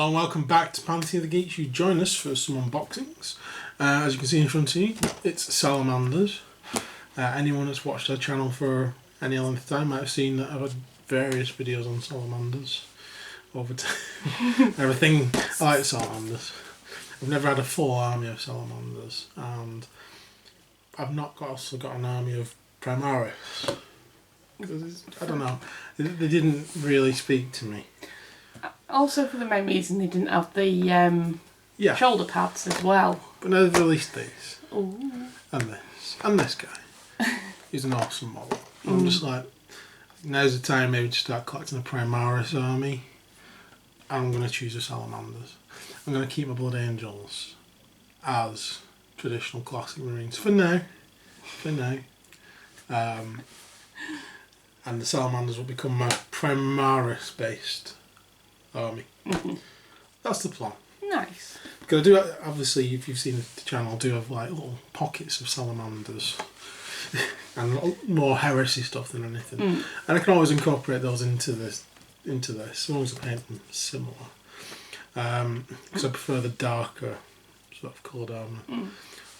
Hello and welcome back to Pantheon of the Geeks. You join us for some unboxings. As you can see in front of you, it's Salamanders. Anyone that's watched our channel for any length of time might have seen that I've had various videos on Salamanders over time. Everything, I like Salamanders. I've never had a full army of Salamanders, and I've not also got an army of Primaris. I don't know, they didn't really speak to me. Also, for the main reason they didn't have the shoulder pads as well. But now they've released these. Ooh. And this guy. He's an awesome model. I'm just like, now's the time maybe to start collecting a Primaris army. I'm going to choose the Salamanders. I'm going to keep my Blood Angels as traditional classic Marines for now. And the Salamanders will become my Primaris based army. That's the plan. Nice. Because I do, obviously, if you've seen the channel, I do have like little pockets of Salamanders and more heresy stuff than anything. And I can always incorporate those into this, as long as I paint them similar. Because I prefer the darker sort of coloured armour.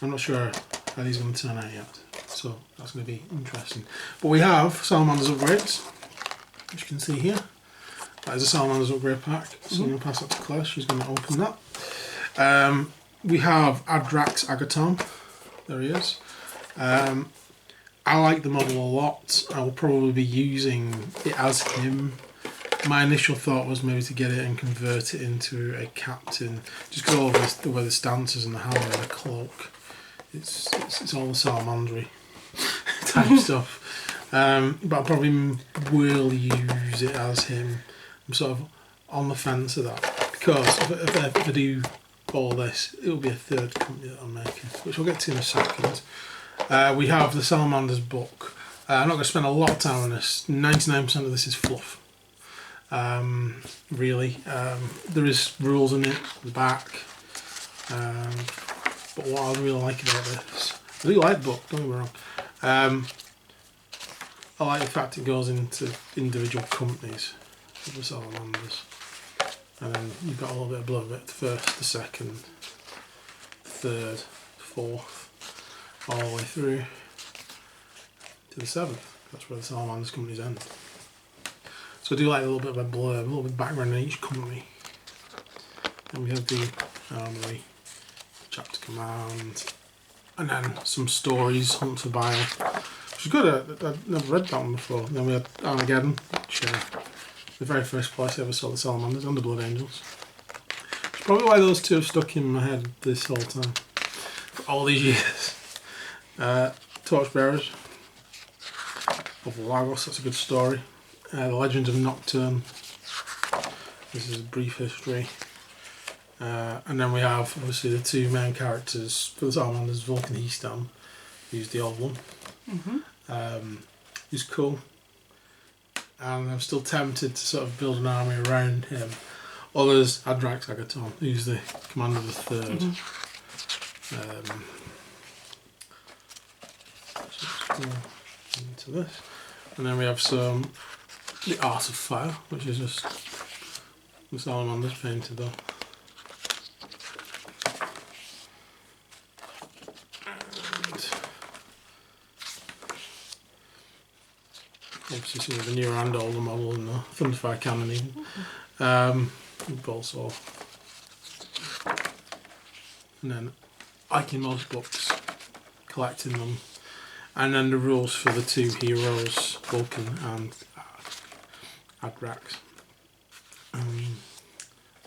I'm not sure how these are going to turn out yet, so that's going to be interesting. But we have Salamanders upgrades, which you can see here. That is a Salamanders upgrade pack, so I'm going to pass that to Claire, she's going to open that. We have Adrax Agatone, there he is. I like the model a lot, I will probably be using it as him. My initial thought was maybe to get it and convert it into a captain, just because all of the way the stances and the hammer and the cloak, it's all the salamandery type stuff. But I probably will use it as him. I'm sort of on the fence of that, because if I do all this, it will be a third company that I'm making, which we'll get to in a second. We have the Salamanders book. I'm not going to spend a lot of time on this. 99% of this is fluff. Really. There is rules in it, the back. But what I really like about this, I do like the book, don't get me wrong. I like the fact it goes into individual companies of the Salamanders. And then you've got a little bit of blood bit, the first, the second, the third, fourth, all the way through to the seventh. That's where the Salamanders companies end. So I do like a little bit of a blurb, a little bit of background in each company. Then we have the armory, chapter command, and then some stories, Hunt for Bile, which is good. I've never read that one before. And then we had Armageddon, which the very first place I ever saw the Salamanders and the Blood Angels. It's probably why those two have stuck in my head this whole time, for all these years. Torchbearers of Lagos, that's a good story. The Legends of Nocturne, this is a brief history. And then we have obviously the two main characters for the Salamanders, Vulcan Heastam, who's the old one. He's cool. And I'm still tempted to sort of build an army around him. Or there's Adrax Agatone, who's the commander of the third. So let's go into this. And then we have the Art of Fire, which is just the Salamanders painted though. Obviously some of the newer and older model and the Thunderfire cannon even. Impulsor. And then liking most books, collecting them. And then the rules for the two heroes, Vulcan and Adrax.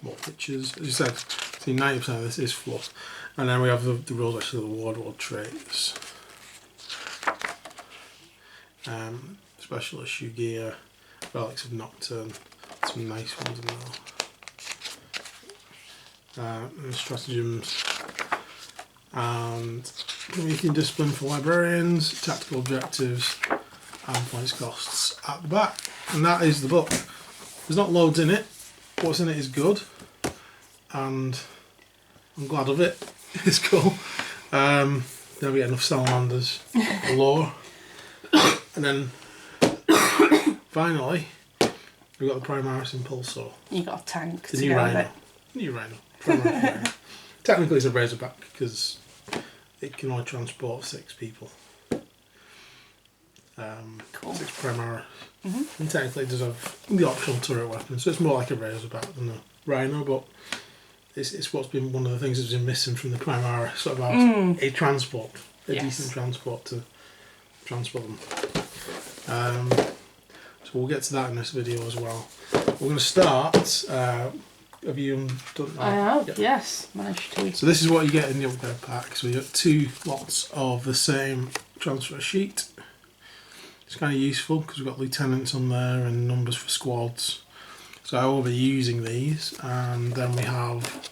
More pictures. As you said, see 90% of this is fluff. And then we have the rules actually of the Wardward traits. Special issue gear, Relics of Nocturne, some nice ones in there. And stratagems. And making discipline for librarians, tactical objectives, and points costs at the back. And that is the book. There's not loads in it. What's in it is good, and I'm glad of it. It's cool. Then we get enough Salamanders, lore, and then finally we've got the Primaris Impulsor. You got a tank the to new go with Rhino. it. New Rhino. Rhino. Technically it's a Razorback because it can only transport 6 people. Cool. 6 Primara. And technically it does have the optional turret weapon, so it's more like a Razorback than a Rhino, but it's what's been one of the things that's been missing from the Primara, sort of a transport, decent transport to transport them. So we'll get to that in this video as well. We're going to start. Have you done that? I have, yep. Yes, managed to. So this is what you get in the upgrade pack. So you get 2 lots of the same transfer sheet. It's kind of useful because we've got lieutenants on there and numbers for squads. So I will be using these, and then we have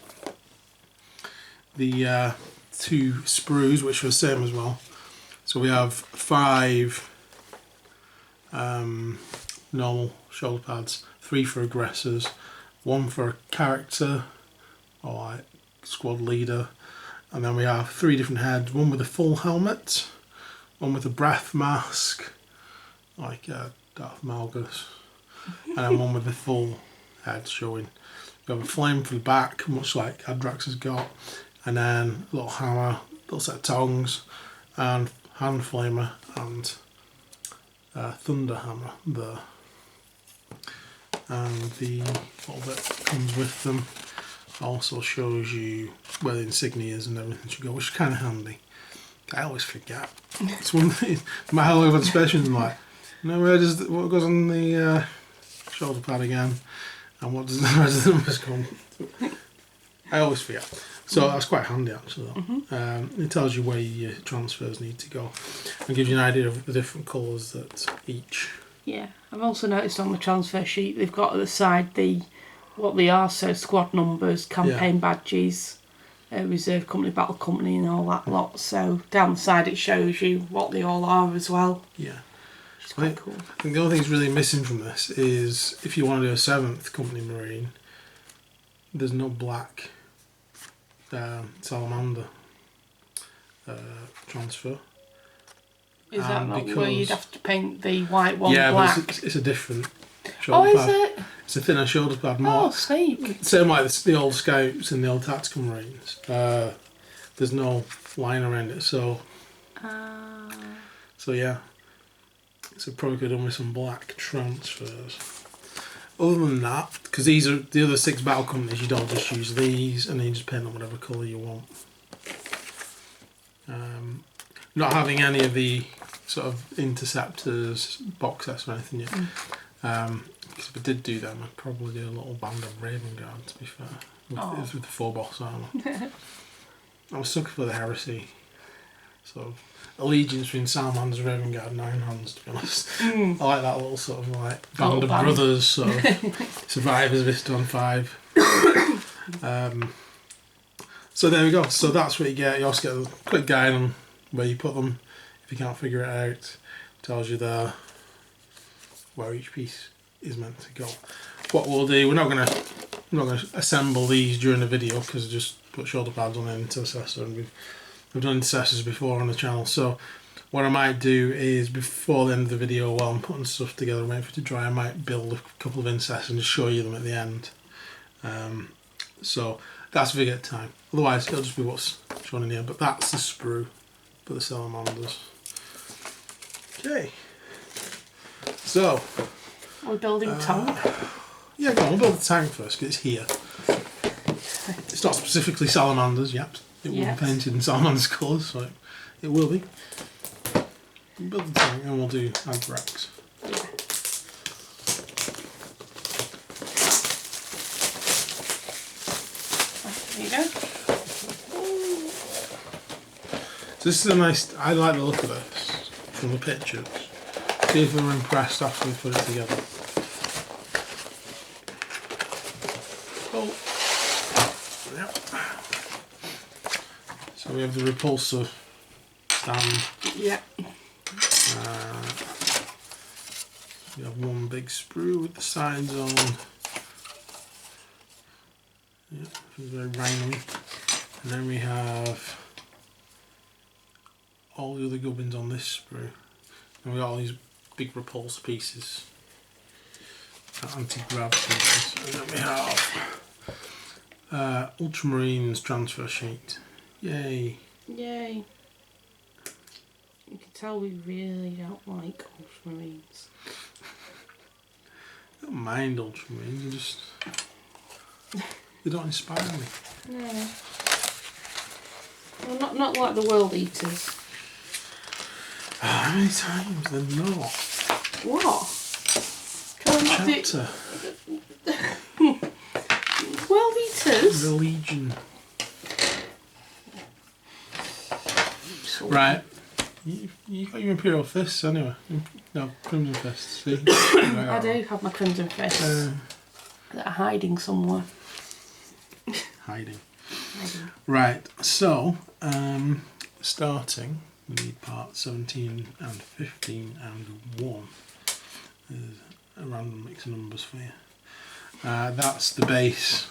the 2 sprues, which are the same as well. So we have 5 normal shoulder pads, 3 for aggressors, 1 for a character or like squad leader, and then we have 3 different heads, 1 with a full helmet, 1 with a breath mask like Darth Malgus, and then 1 with the full head showing. We have a flame for the back, much like Adrax has got, and then a little hammer, little set of tongs, and hand flamer and thunder hammer there. And the little bit comes with them also shows you where the insignias and everything should go, which is kind of handy. I always forget. It's one thing. My whole over the specials, I'm like, no, what goes on the shoulder pad again, and what does the rest of the numbers come? I always forget. So that's quite handy actually. It tells you where your transfers need to go, and gives you an idea of the different colours that each. Yeah, I've also noticed on the transfer sheet they've got at the side what they are, so squad numbers, campaign badges, reserve company, battle company, and all that lot. So down the side it shows you what they all are as well. Yeah. Which is quite cool. I think the only thing that's really missing from this is if you want to do a 7th Company Marine, there's no black salamander transfer. Is that not where you'd have to paint the white one black? Yeah, but it's a different shoulder pad. Is it? It's a thinner shoulder pad. More, sweet. Same like the old Scouts and the old Tactical Marines. There's no line around it, so yeah. So probably could have done with some black transfers. Other than that, because these are the other 6 battle companies, you don't just use these and then you just paint them whatever colour you want. Not having any of the sort of interceptors, box sets or anything yet. Because if I did do them, I'd probably do a little band of Raven Guard, to be fair, with the 4 boss armour. I'm a sucker for the heresy. So allegiance between Salamanders, Raven Guard, 9 hands, to be honest. I like that little sort of like band of brothers, sort of survivors of Iston 5. So there we go. So that's what you get. You also get a quick guide on where you put them. If you can't figure it out, it tells you where each piece is meant to go. What we'll do, we're not gonna assemble these during the video because I just put shoulder pads on an intercessor, and we've done intercessors before on the channel. So what I might do is before the end of the video, while I'm putting stuff together and waiting for it to dry, I might build a couple of intercessors and just show you them at the end. So that's if we get time. Otherwise, it'll just be what's shown in here. But that's the sprue for the Salamanders. Okay. So. We're building a tank. Yeah, go on. We'll build the tank first because it's here. It's not specifically Salamanders yet. It will be painted in Salamander's colours, so it will be. We'll build the tank and we'll do Adrax. There you go. So this is a nice. I like the look of this from the pictures. See if we're impressed after we put it together. Oh. Yep. So we have the repulsor stand. Yep. We have one big sprue with the sides on. Yep, it's very rhino-y. And then we have all the other gubbins on this sprue. And we got all these big repulsor pieces, anti-grav pieces. And then we have Ultramarines transfer sheet. Yay. Yay. You can tell we really don't like Ultramarines. I don't mind Ultramarines, they don't inspire me. No. Well, not like the World Eaters. How many times? They're not. What? Chapter. World Eaters? The Legion. Right. You got your Imperial Fists anyway. No, Crimson Fists. See? I do have my Crimson Fists. That are hiding somewhere. Hiding. Right, so, starting, we need part 17 and 15 and 1. There's a random mix of numbers for you. That's the base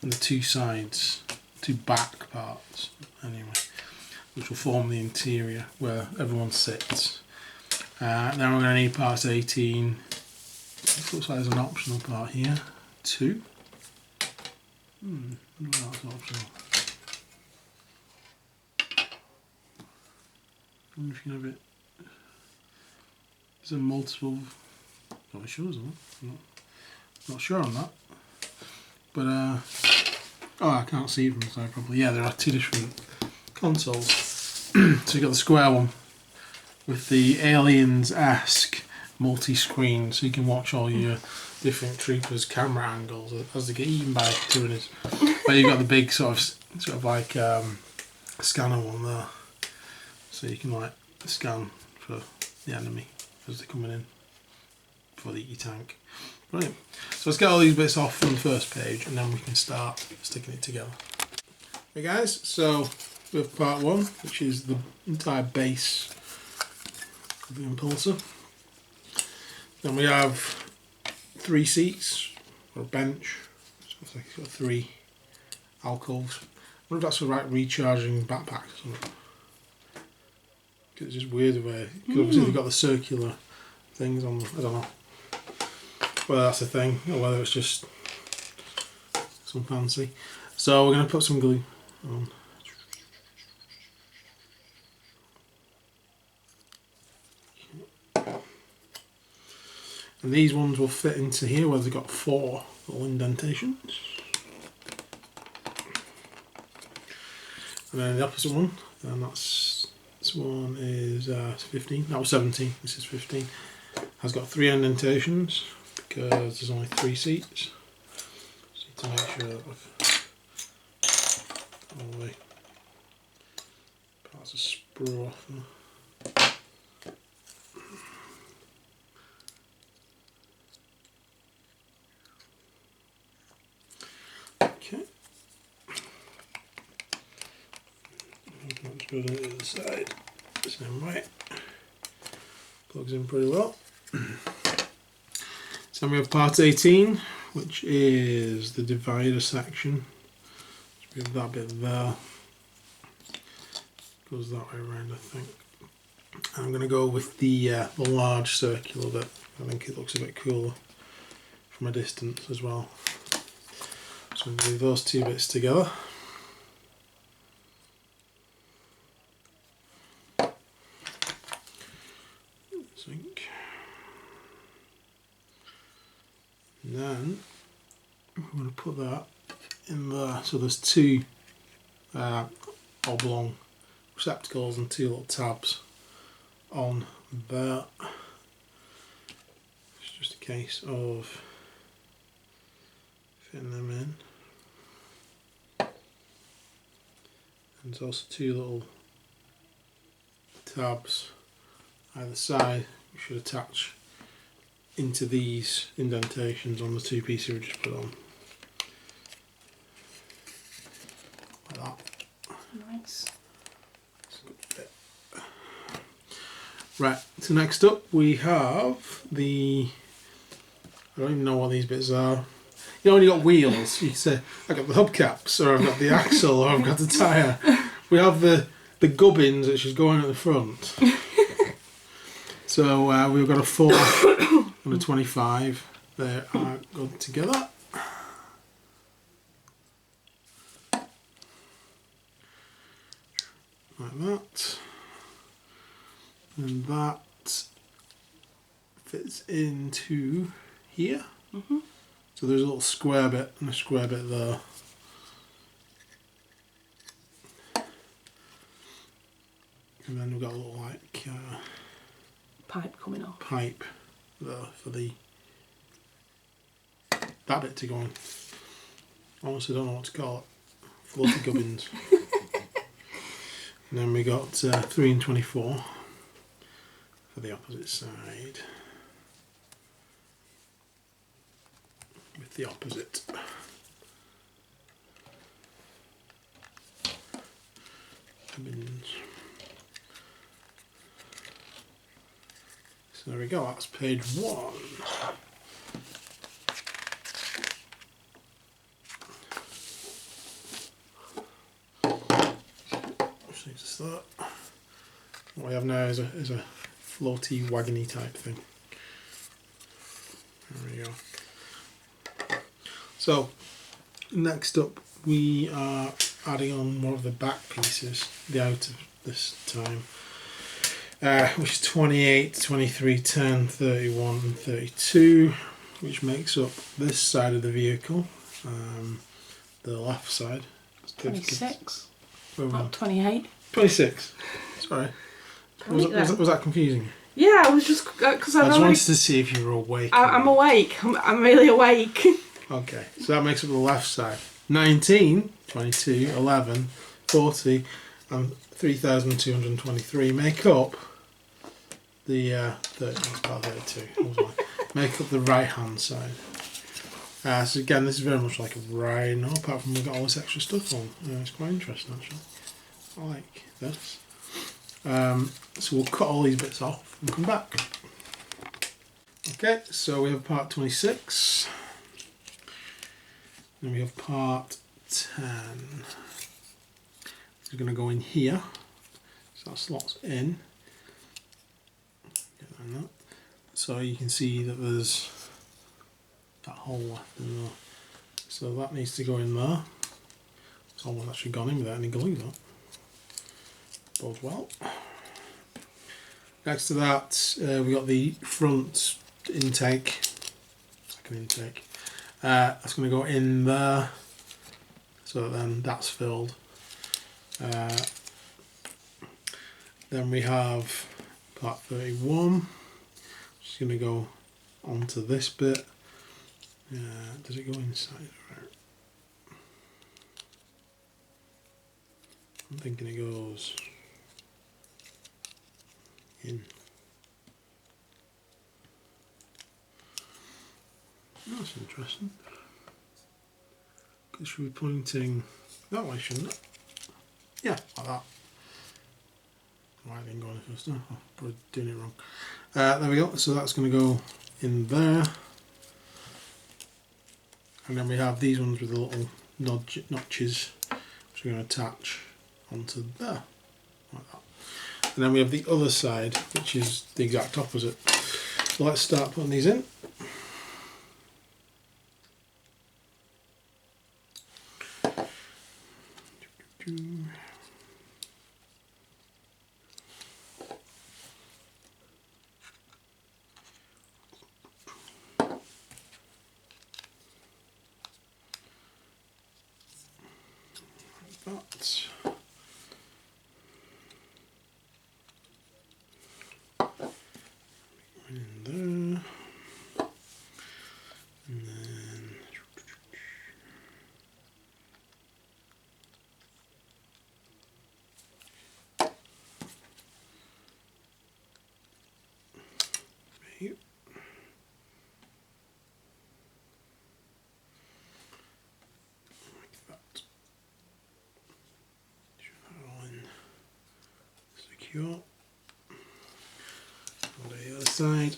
and the two sides, two back parts, anyway, which will form the interior where everyone sits. Then we're going to need parts 18. It looks like there's an optional part here. 2. I wonder if that's optional. I wonder if you can have it. Is there multiple? Oh, it shows them. Not sure on that. But oh, I can't see from the side probably. Yeah, there are 2 different consoles. So you've got the square one with the Aliens-esque multi-screen, so you can watch all your different troopers' camera angles as they get eaten by tyranids. But you've got the big sort of like scanner one there, so you can like scan for the enemy as they're coming in before they eat your tank. Brilliant. So let's get all these bits off from the first page and then we can start sticking it together. Okay guys, so we have part 1, which is the entire base of the Impulsor. Then we have 3 seats, or a bench, so it's like it's got 3 alcoves. I wonder if that's for like recharging backpacks or something. It's just weird the way, because obviously they've got the circular things on them, I don't know whether that's a thing or whether it's just some fancy. So we're going to put some glue on. And these ones will fit into here where they've got 4 little indentations. And then the opposite one, and this one is 15, that was 17, this is 15. Has got 3 indentations because there's only 3 seats. Just need to make sure that all the parts of sprue off there. Okay. Let's put it on the other side. Same way. Plugs in pretty well. So we have part 18, which is the divider section. So we have that bit there. Goes that way around, I think. And I'm going to go with the large circular bit. I think it looks a bit cooler from a distance as well. So I'm going to do those 2 bits together. Sync. And then I'm going to put that in there. So there's 2 oblong receptacles and 2 little tabs on there. It's just a case of fitting them in. And there's also 2 little tabs either side which should attach into these indentations on the 2 pieces we just put on. Like that. Nice. That's a good bit. Right, so next up we have the, I don't even know what these bits are. You know when you got wheels, you can say, I've got the hubcaps, or I've got the axle, or I've got the tyre. We have the gubbins which is going at the front. So we've got a 4 and a 25. They are good together. that. And that fits into here. So there's a little square bit and a square bit there. And then we've got a little like pipe coming off. Pipe there for that bit to go in. Honestly, don't know what to call it. Floaty gubbins. And then we got 3 and 24 for the opposite side. With the opposite. Gubbins. So there we go, that's page 1. That. What we have now is a floaty, wagony type thing. There we go. So, next up we are adding on more of the back pieces, the outer this time, which is 28, 23, 10, 31 and 32, which makes up this side of the vehicle, the left side. 26. Not 28. 26. Sorry. Was that confusing? Yeah, I was just because I just wanted to see if you were awake. I'm awake. I'm really awake. Okay, so that makes up the left side. 19, 22, 11, 40, and 3,223 make up the 32. Make up the right hand side. So again, this is very much like a rhino, apart from we've got all this extra stuff on. It's quite interesting actually. I like this. So we'll cut all these bits off and come back. Okay, so we have part 26. Then we have part 10. It's going to go in here. So that slots in. Get that. So you can see that there's that hole left in there. So that needs to go in there. It's almost actually gone in without any glue though. Bodes well. Next to that, we got the front intake, second intake. That's going to go in there, so then that's filled. Then we have part 31, which is going to go onto this bit. Does it go inside? I'm thinking it goes in. That's interesting. It should be pointing that way, shouldn't it? Yeah, like that. Why I didn't go any first? I'm probably doing it wrong. There we go. So that's going to go in there. And then we have these ones with the little notches, which we're going to attach onto there, like that. And then we have the other side, which is the exact opposite. So let's start putting these in. That. In there. And then here. Like that. Should that all in secure. On the other side.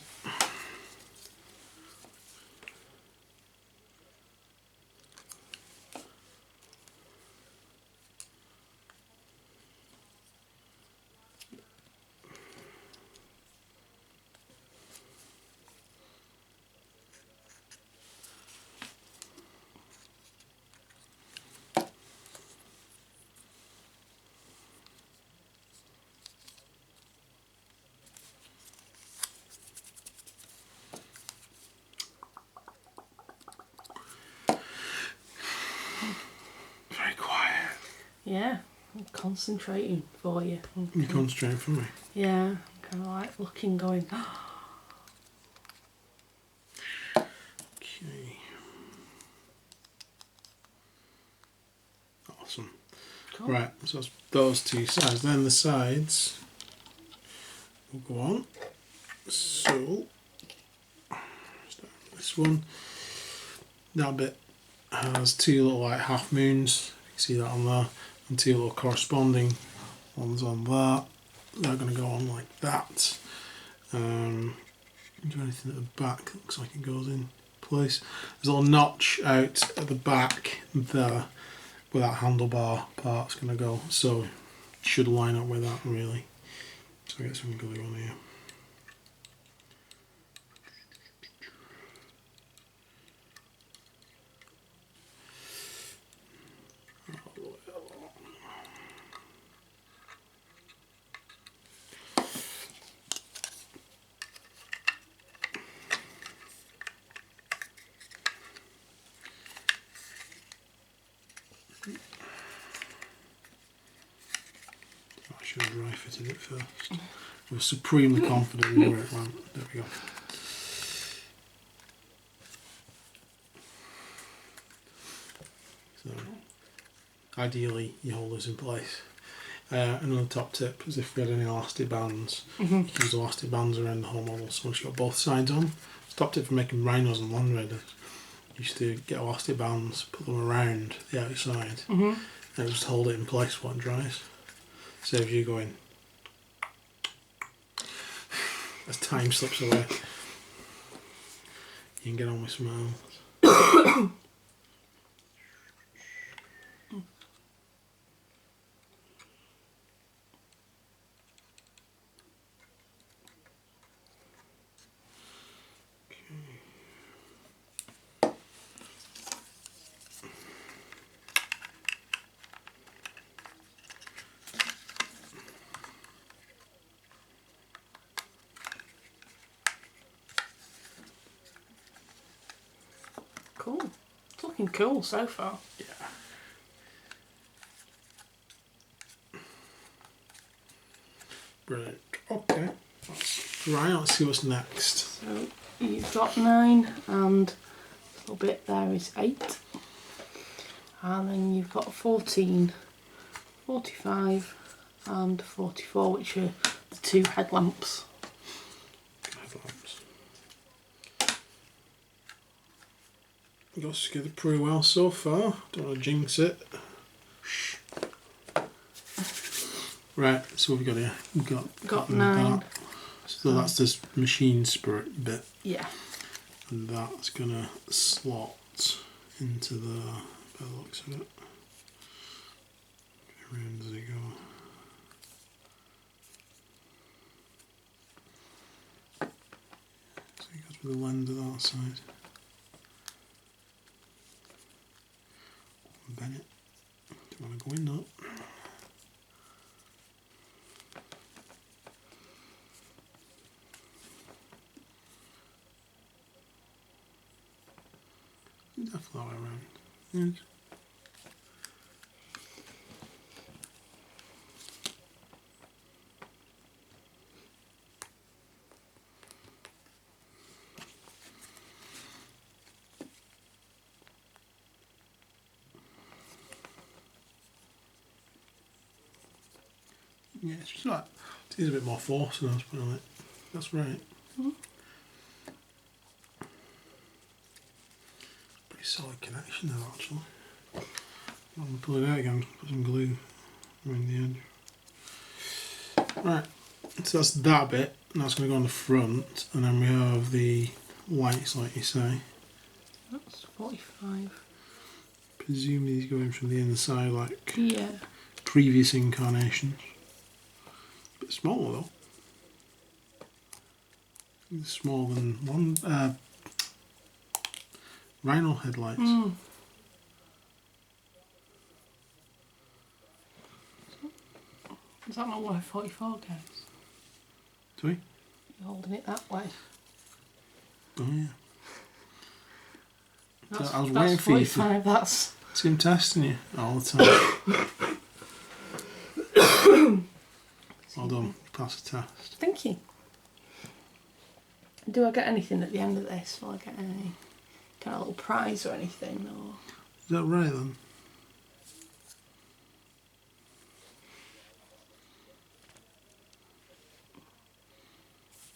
Yeah, I'm concentrating for you. You concentrating for me? Yeah, kind of like looking, going. Okay. Awesome. Cool. Right, so that's those two sides. Then the sides will go on. So, start with this one. That bit has two little like half moons. You can see that on there. And two little corresponding ones on that. They're going to go on like that. Do anything at the back? Looks like it goes in place. There's a little notch out at the back there where that handlebar part's going to go. So it should line up with that really. So I get some glue on here. I should have dry fitted it first. I was supremely confident in where it went. There we go. So, ideally, you hold this in place. Another top tip is if we had any elastic bands, you can use elastic bands around the whole model. So once you've got both sides on, top tip for making rhinos and land raiders. Used to get elastic bands, put them around the outside, and just hold it in place while it dries. Saves you going as time slips away. You can get on with some else. Cool. It's looking cool so far. Yeah. Brilliant. Okay. Right, let's see what's next. So you've got 9 and a little bit there is 8. And then you've got 14, 45 and 44, which are the 2 headlamps. Headlamps. Goes together pretty well so far. Don't want to jinx it. Right, so we've got here. We've got 9. That. So that's this machine spirit bit. Yeah. And that's gonna slot into the, by the looks of it. Around does it go? So it goes with the lens at that side. Bennett. Do you want to go in that? Definitely around. Yes. Yeah, it's just like, it needs a bit more force and I was putting on it. That's right. Pretty solid connection there actually. I'm going to pull it out again, put some glue around the edge. Right, so that's that bit, and that's going to go on the front, and then we have the lights like you say. That's 45. Presumably these go in from the inside like Yeah. previous incarnations. A bit smaller though. It's smaller than one rhino headlights. Is that not where 44 goes? Sorry? You're holding it that way. Oh yeah. That's, I was that's waiting for you to 45, that's... see him testing you all the time. Well done. Pass the test. Thank you. Do I get anything at the end of this? Will I get any kind of little prize or anything? Or Is that right then?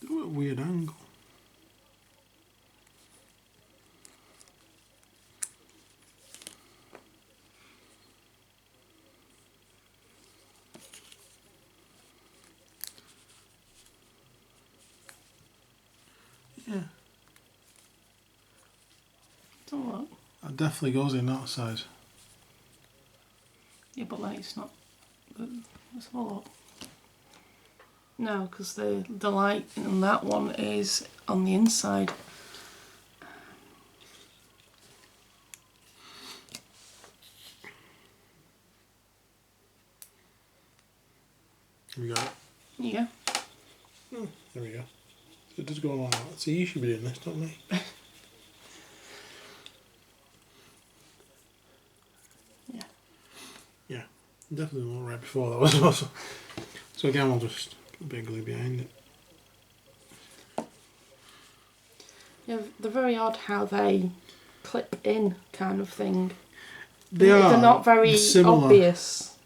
What a weird angle. Yeah. Don't look. That definitely goes in that size. Yeah, but like it's not. Let's have a look. No, because the light on that one is on the inside. Here we go. Yeah. Oh, there we go. So it does go along like that. So you should be doing this, don't me? Yeah. Yeah. Definitely not right before that was also. So again, we'll just put a bit of glue behind it. Yeah, they're very odd how they clip in, kind of thing. They are. They're not very similar. obvious.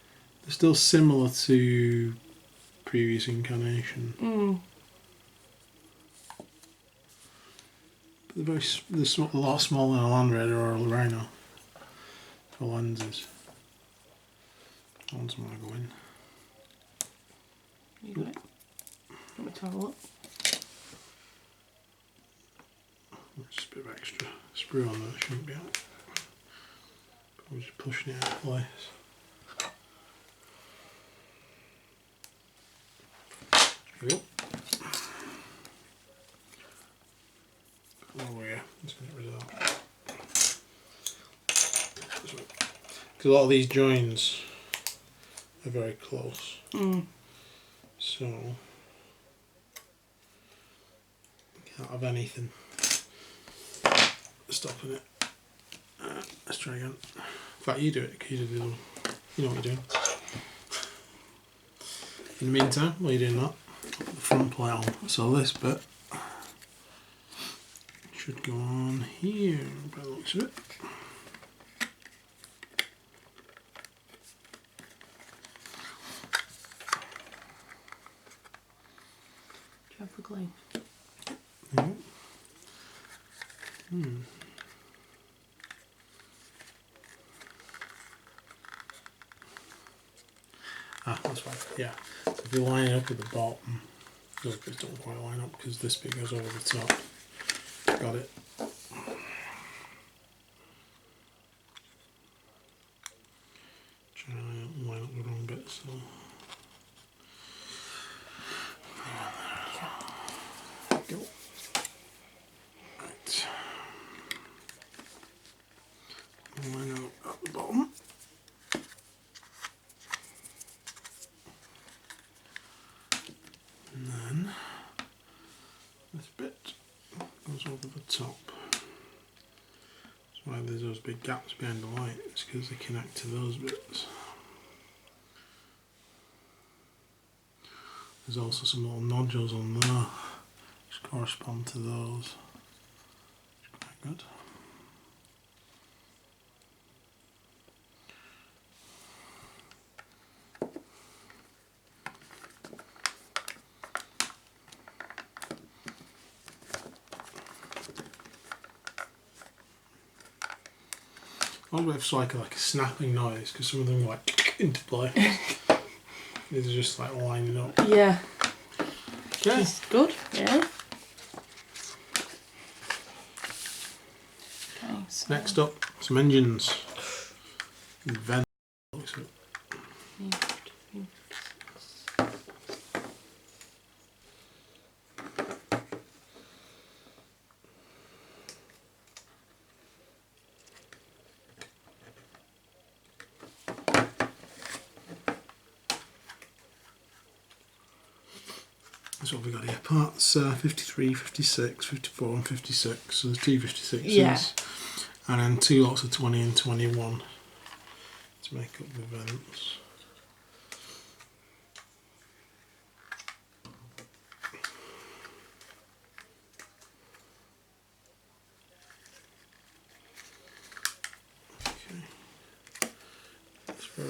They're still similar to previous incarnation. But they're a lot smaller than a Land Raider or a Rhino for lenses. That one's going to go in. You got it. Let me have a look. Just a bit of extra sprue on that, shouldn't be out. I'm just pushing it out of place. Here we go. Oh yeah, let's get rid of that. Because a lot of these joins are very close. So can't have anything stopping it. Let's try again. In fact, you do it because you did the other one. You know what you're doing. In the meantime, while you're doing that, put the front plate on. So this bit should go on here by the looks of it. Do you have the glue? Yeah. Ah, that's right. Yeah. So if you line it up at the bottom, those bits don't quite line up because this bit goes over the top. Got it. Try and line up the wrong bit. So. There we go. Right. Line up at the bottom. And then this bit goes over the top. That's why there's those big gaps behind the light, it's because they connect to those bits. There's also some little nodules on there which correspond to those. It's quite good. I wonder if it's like a snapping noise because some of them go like into place. These are just like lining up. Yeah. Okay. It's good, yeah. Okay, so Next up, some engines. Vent. That's what we got here. Parts 53, 56, 54 and 56. So there's two 56s. Yeah. And then two lots of 20 and 21 to make up the vents.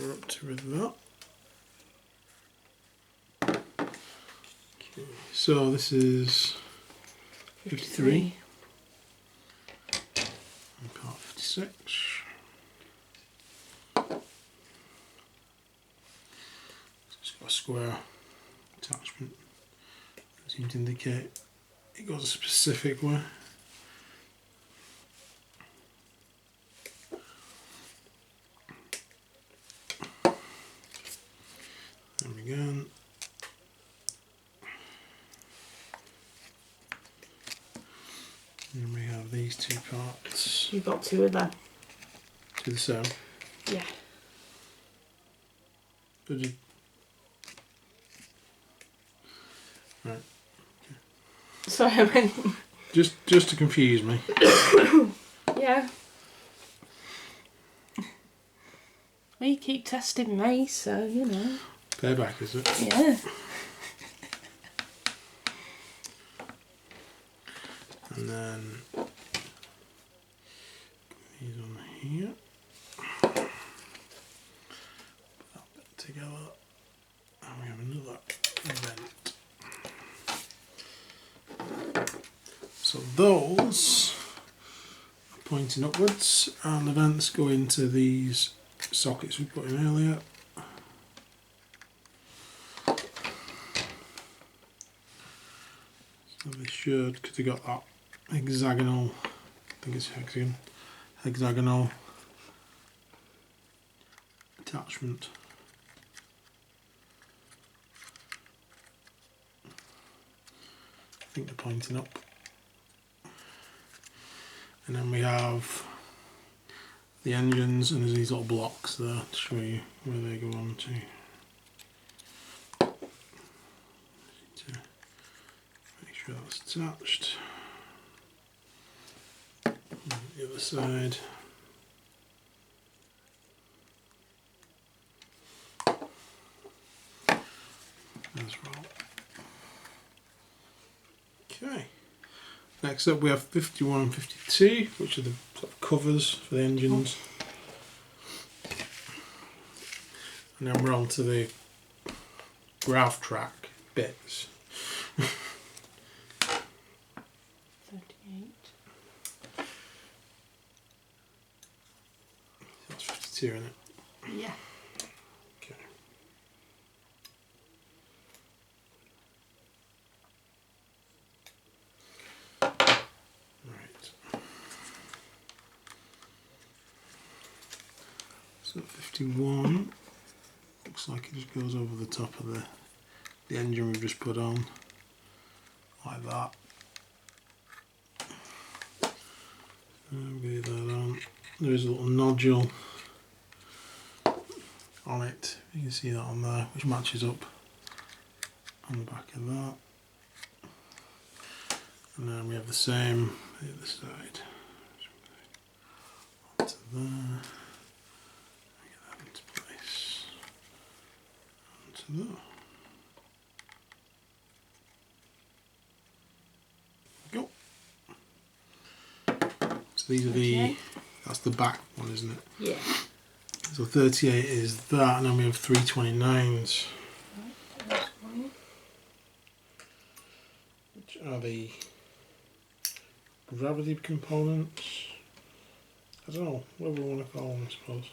we're up to with that. Okay, so this is 53 and part 56. It's got a square attachment. It seems to indicate it goes a specific way. There we go. And we have these two parts. You've got two of them. To the same. Yeah. Did you? Right. Sorry, I meant. Just to confuse me. Yeah. Well, you keep testing me, so you know. Payback, is it? Yeah. And then these on here. Put that bit together. And we have another vent. So those are pointing upwards, and the vents go into these sockets we put in earlier. So they should, because they got that hexagonal, I think it's hexagonal attachment. I think they're pointing up. And then we have the engines, and there's these little blocks there to show you where they go on to. Make sure that's attached. And the other side. As well. Okay. Next up we have 51 and 52, which are the sort of covers for the engines. And then we're on to the grav track bits. 38. That's 52, isn't it? Yeah. Okay. Right. So 51 looks like it just goes over the top of the engine we've just put on, like that. Get that on. There is a little nodule on it. You can see that on there, which matches up on the back of that. And then we have the same the other side. Onto there. Get that into place. Onto there. Go. So these are that's the back one, isn't it? Yeah. So 38 is that, and then we have 329s. Which are the gravity components. I don't know, what we want to call them, I suppose.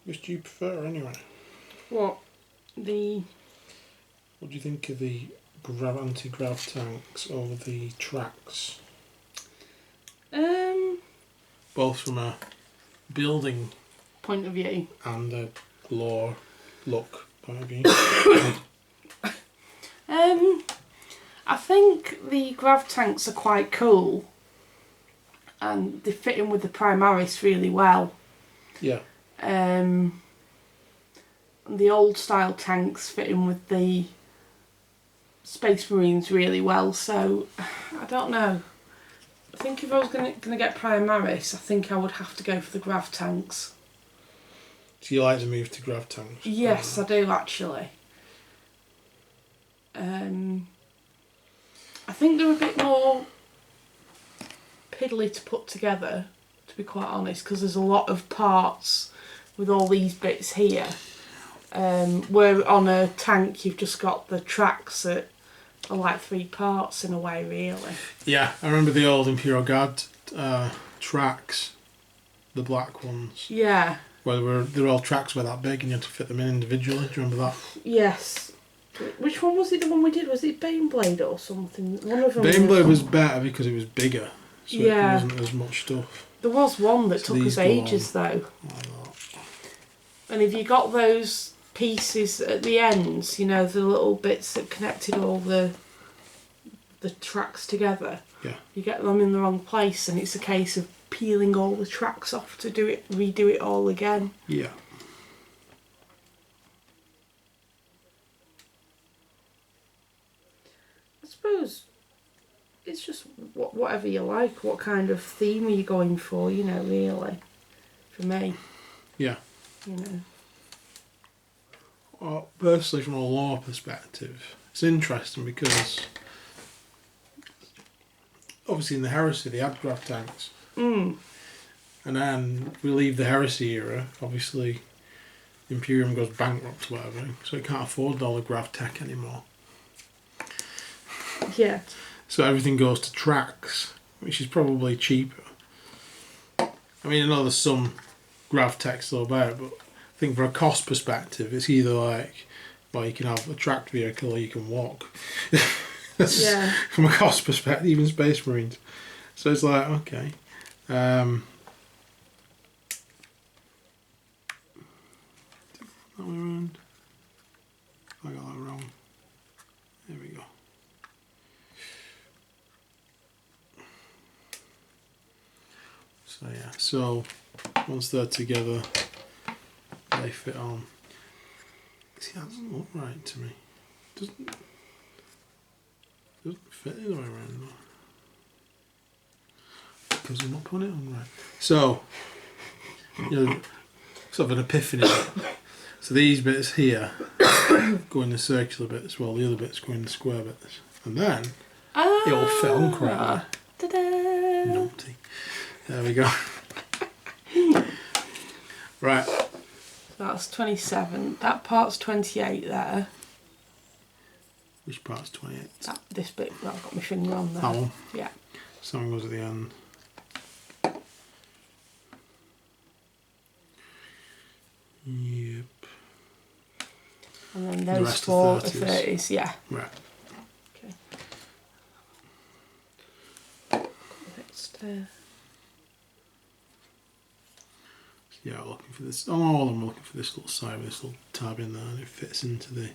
Which do you prefer anyway? What? What do you think of the anti-grav tanks over the tracks? Both from a building Point of view. and a lore look point of view. I think the grav tanks are quite cool, and they fit in with the Primaris really well. Yeah. The old style tanks fit in with the Space Marines really well, so I don't know. I think if I was gonna get Primaris, I think I would have to go for the grav tanks. So you like to move to grav tanks? Yes, I do actually. I I think they're a bit more piddly to put together, to be quite honest, because there's a lot of parts with all these bits here. Where on a tank you've just got the tracks that are like 3 parts in a way, really. Yeah, I remember the old Imperial Guard tracks, the black ones. Yeah. Where they were all tracks were that big and you had to fit them in individually. Do you remember that? Yes. Which one was it, the one we did? Was it Baneblade or something? One of them. Baneblade was better because it was bigger, so yeah. it wasn't as much stuff. There was one that took us ages though. And if you got those pieces at the ends, you know, the little bits that connected all the tracks together, yeah, you get them in the wrong place and it's a case of peeling all the tracks off to redo it all again. Yeah. I suppose it's just whatever you like, what kind of theme are you going for, you know, really, for me. Yeah. You know. Well, personally, from a lore perspective, it's interesting because obviously in the Heresy they had grav tanks. Mm. And then we leave the Heresy era, obviously Imperium goes bankrupt or whatever, so it can't afford all the grav tech anymore. Yeah. So everything goes to tracks, which is probably cheaper. I mean, I know there's some grav tech still about, but I think for a cost perspective, it's either like, well, you can have a tracked vehicle or you can walk. Yeah. From a cost perspective, even Space Marines. So it's like, okay. That way around. I got that wrong. There we go. So yeah, so once they're together, they fit on. See, that doesn't look right to me. Doesn't fit the other way around though. Because I'm not putting it on right. So, you know, sort of an epiphany. So these bits here go in the circular bits, while the other bits go in the square bits. And then it all fit on correctly. Ta-da! Naughty. There we go. Right. So that's 27. That part's 28 there. Which part's 28? This bit that I've got my finger on there. That one? Yeah. Something goes at the end. Yep. And then those 4 are 30s, yeah. Right. Okay. Next, yeah, looking for this. Oh, all of them are looking for this little side with this little tab in there, and it fits into the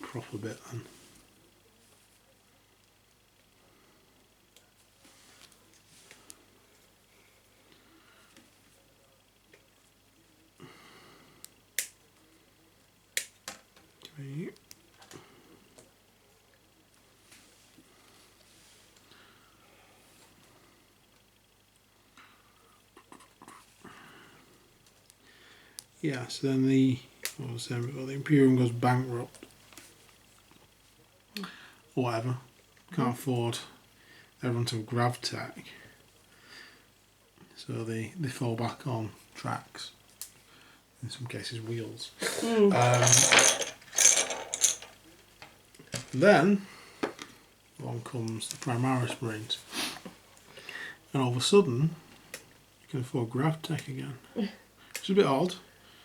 proper bit then. Okay. Yeah, so then the Imperium goes bankrupt. Or whatever. Can't afford everyone to have grav tech. So they fall back on tracks. In some cases wheels. Then along comes the Primaris Marines. And all of a sudden you can afford grav tech again. Which is a bit odd.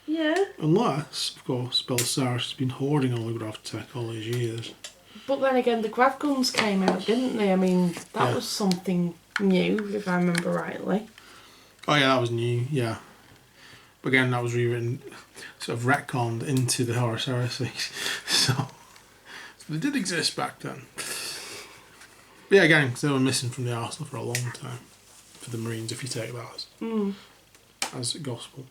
yeah. Unless, of course, Belisarius has been hoarding all the grav tech all these years. But then again, the grav guns came out, didn't they? I mean, that was something new, if I remember rightly. Oh yeah, that was new, yeah. But again, that was rewritten, sort of retconned into the Horus Heresy. So they did exist back then. But yeah, again, because they were missing from the arsenal for a long time. For the Marines, if you take that as gospel.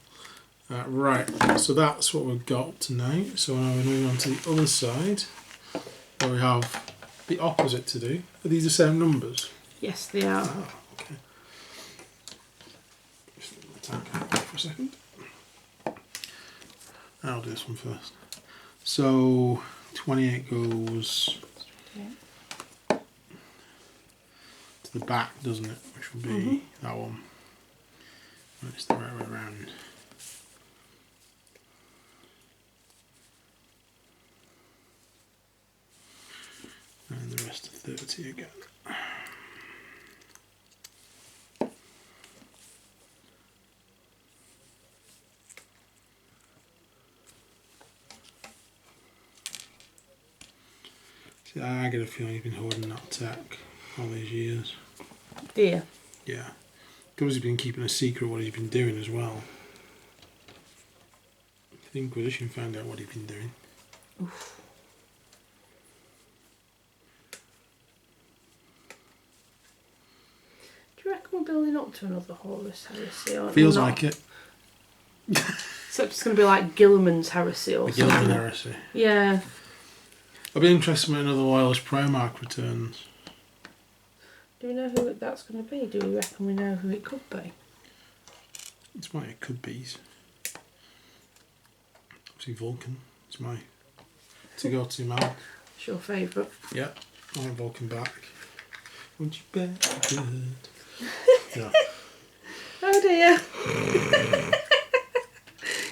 Right, so that's what we've got tonight. So now we're moving on to the other side, where we have the opposite to do. Are these the same numbers? Yes, they are. Oh, okay. Just let the tank out for a second. I'll do this one first. So 28 goes to the back, doesn't it? Which would be that one. It's the right way around. And the rest of 30 again. See, I get a feeling he's been holding that tech all these years. Do you? Yeah. Because he's been keeping a secret what he's been doing as well. The Inquisition found out what he'd been doing. Oof. Do you reckon we're building up to another Horus heresy? Or Feels not? like it. Except it's going to be like Gilliman's heresy or The something. Gilman heresy. Yeah. I'd be interested when another Loyalist Primarch returns. Do we know who that's going to be? Do we reckon we know who it could be? It's my it could be. Obviously Vulcan. It's my to-go-to man. It's your favourite. Yeah. I want Vulcan back. Won't you bet good? Yeah. Oh dear.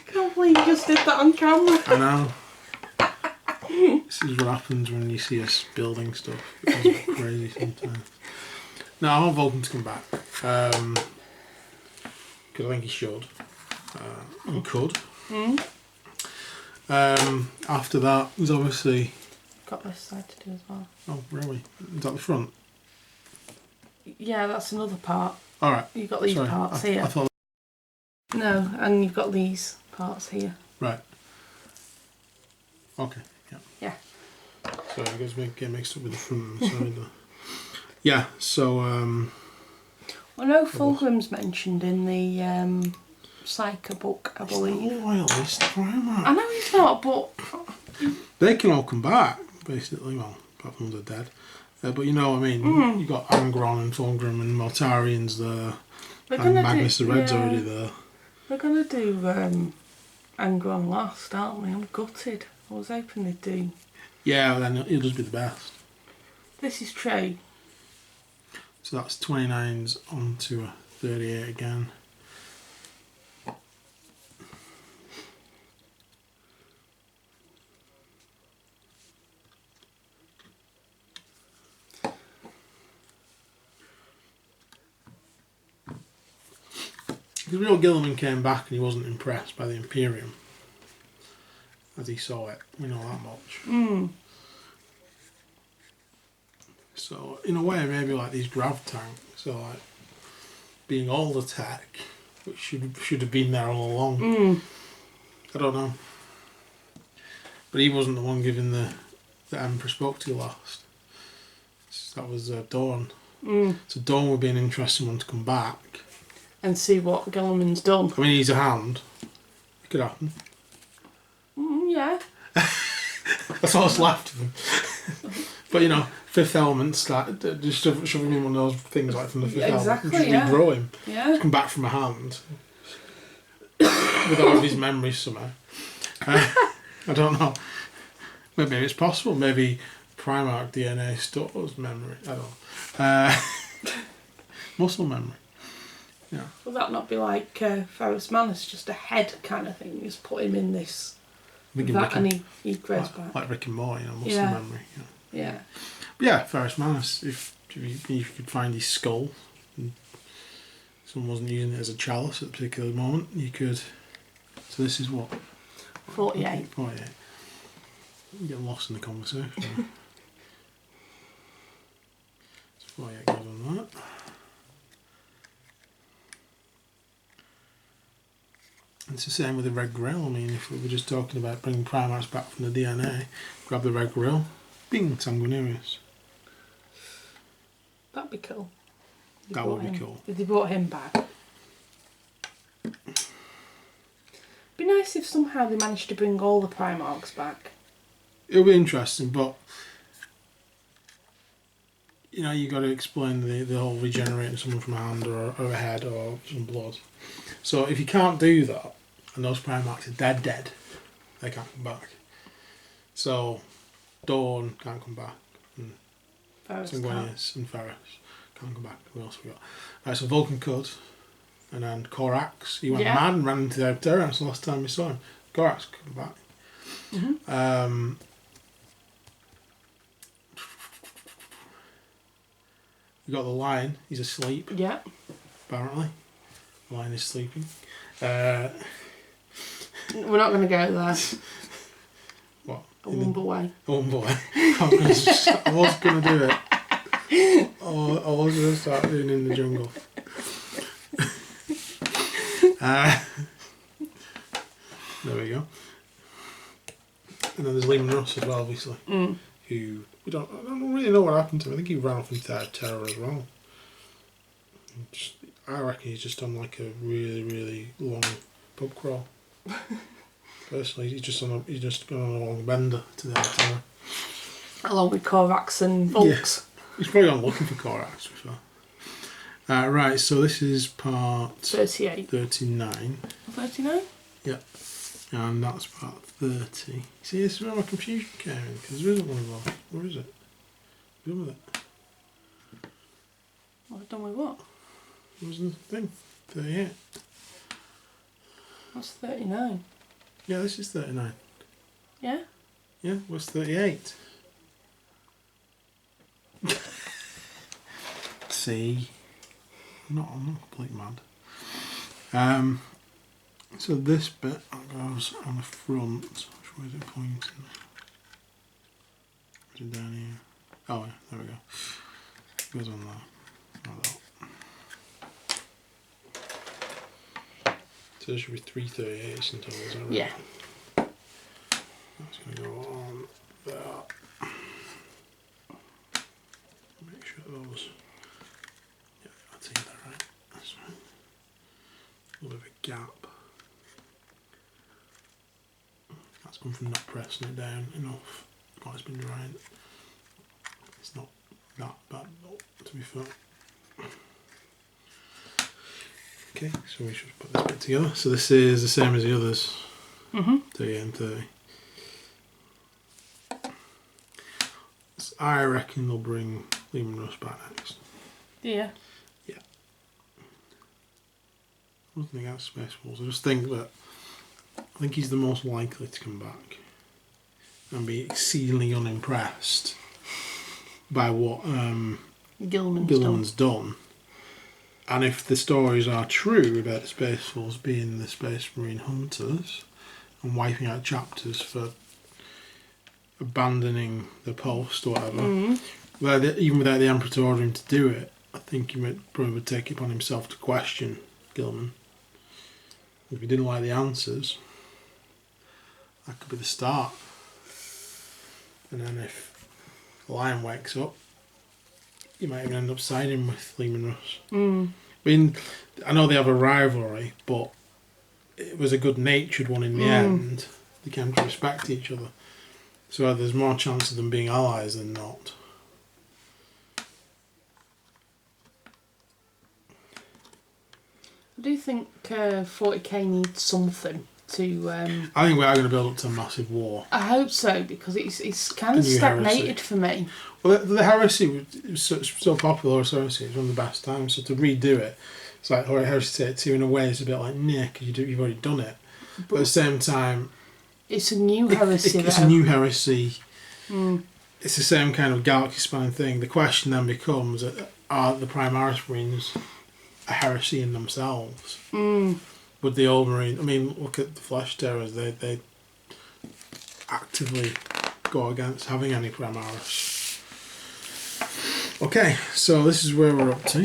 Can't believe you just did that on camera. I know. This is what happens when you see us building stuff. It's crazy sometimes. No, I want Vulcan to come back. Because I think he should. He could. After that, there's obviously... Got this side to do as well. Oh, really? Is that the front? Yeah, that's another part. Alright. You've got these parts here. I thought... No, and you've got these parts here. Right. Okay, yeah. Yeah. So I guess we get mixed up with the front and side there. Yeah, so... I know Fulgrim's mentioned in the Psycho book, I believe. Loyalist Primarch. I know he's not, but... They can all come back, basically. Well, apart from they're dead. But you know what I mean? You've got Angron and Fulgrim and Mortarians there. And Magnus the Red's already there. They're going to do Angron last, aren't they? I'm gutted. I was hoping they'd do... Yeah, then he'll just be the best. This is true. So that's 29s onto a 38 again. The real Gilliman came back and he wasn't impressed by the Imperium as he saw it. We know that much. So in a way, maybe like these grav tanks, so like being all the tech, which should have been there all along. I don't know, but he wasn't the one giving the Emperor spoke to last. That was Dawn. So Dawn would be an interesting one to come back and see what Gilliman's done. I mean, he's a hand. It could happen. Yeah. That's all that's left of him. But you know, Fifth Element's like just shoving him one of those things like from the Fifth Element. Just regrow him. Yeah. Come back from a hand with all of his memories somehow. I don't know. Maybe it's possible. Maybe Primarch DNA stores memory. I don't know. Muscle memory. Yeah. Will that not be like Ferrus Manus, just a head kind of thing? Just put him in this, that, and he grows back. Like Rick and Morty, muscle memory. Yeah. But yeah, Ferrus Manus, if you could find his skull and someone wasn't using it as a chalice at a particular moment, you could... So this is what? 48. 48. You get lost in the conversation. So 48 goes on that. It's the same with the Red Grill. I mean, if we were just talking about bringing Primarchs back from the DNA, grab the Red Grill, bing, Sanguinarius. That'd be cool. That would be cool. If they brought him back. Be nice if somehow they managed to bring all the Primarchs back. It would be interesting, but you know, you got to explain the whole regenerating someone from a hand or a head or some blood. So if you can't do that, and those Primarchs are dead, they can't come back. So Dawn can't come back, and Ferrus Sanguinius and Ferrus Can't go back. What else we got? Right, so Vulcan Code, and then Corax. He went Yeah. mad and ran into the Terror. That's the last time we saw him. Corax come back. Mm-hmm. We got the Lion. He's asleep. Yeah. Apparently, the Lion is sleeping. We're not going to go there. What? A Wumble way. Oh boy. I was going to do it. Oh, I was going to start doing in the jungle. There we go. And then there's Liam Russ as well, obviously. Mm. Who I don't really know what happened to him. I think he ran off into Terror as well. I reckon he's just on like a really, really long pub crawl. Personally, he's just gone on a long bender to the Terror. Along with Korax and Volks. Yeah. He's probably gone looking for Corax, to be fair. Right, so this is part 38. 39. 39? Yeah. And that's part 30. See, this is where my confusion came in, because there isn't one of those. Where is it? What's with it? What, done with what? What was the thing? 38. That's 39. Yeah, this is 39. Yeah? Yeah, what's 38? See? I'm not completely mad. So this bit goes on the front. Which way is it pointing? Is it down here? Oh yeah, there we go. It goes on there. Like that. So there should be 338s in total, is that right? Yeah. That's going to go on there. Make sure those. Yeah, that's either right. That's right. A little bit of a gap. That's come from not pressing it down enough while it's been drying. It's not that bad, to be fair. Okay, so we should put this bit together. So this is the same as the others. 30 and 30. So I reckon they'll bring Liam Russ back next. Yeah. Yeah. Nothing against Space Wolves. I just think that I think he's the most likely to come back and be exceedingly unimpressed by what Gilliman's done. And if the stories are true about the Space Force being the Space Marine hunters and wiping out chapters for abandoning the post or whatever, even without the Emperor ordering him to do it, I think he probably would take it upon himself to question Gilliman. If he didn't like the answers, that could be the start. And then if the Lion wakes up, you might even end up siding with Liam Russ. I mean, I know they have a rivalry, but it was a good-natured one in the end. They came to respect each other. So there's more chance of them being allies than not. I do think 40k needs something to... I think we are going to build up to a massive war. I hope so, because it's kind of stagnated for me. Well, the Heresy was so popular, Heresy, it was one of the best times, so to redo it, it's like, alright, Heresy Take 2 in a way, it's a bit like, nah, because you've already done it. But at the same time... It's a new Heresy, It's a new Heresy. It's the same kind of galaxy-spanning thing. The question then becomes, are the Primaris Marines a heresy in themselves? Would the old Marine... I mean, look at the Flesh Terrors, they actively go against having any Primaris. Okay, so this is where we're up to.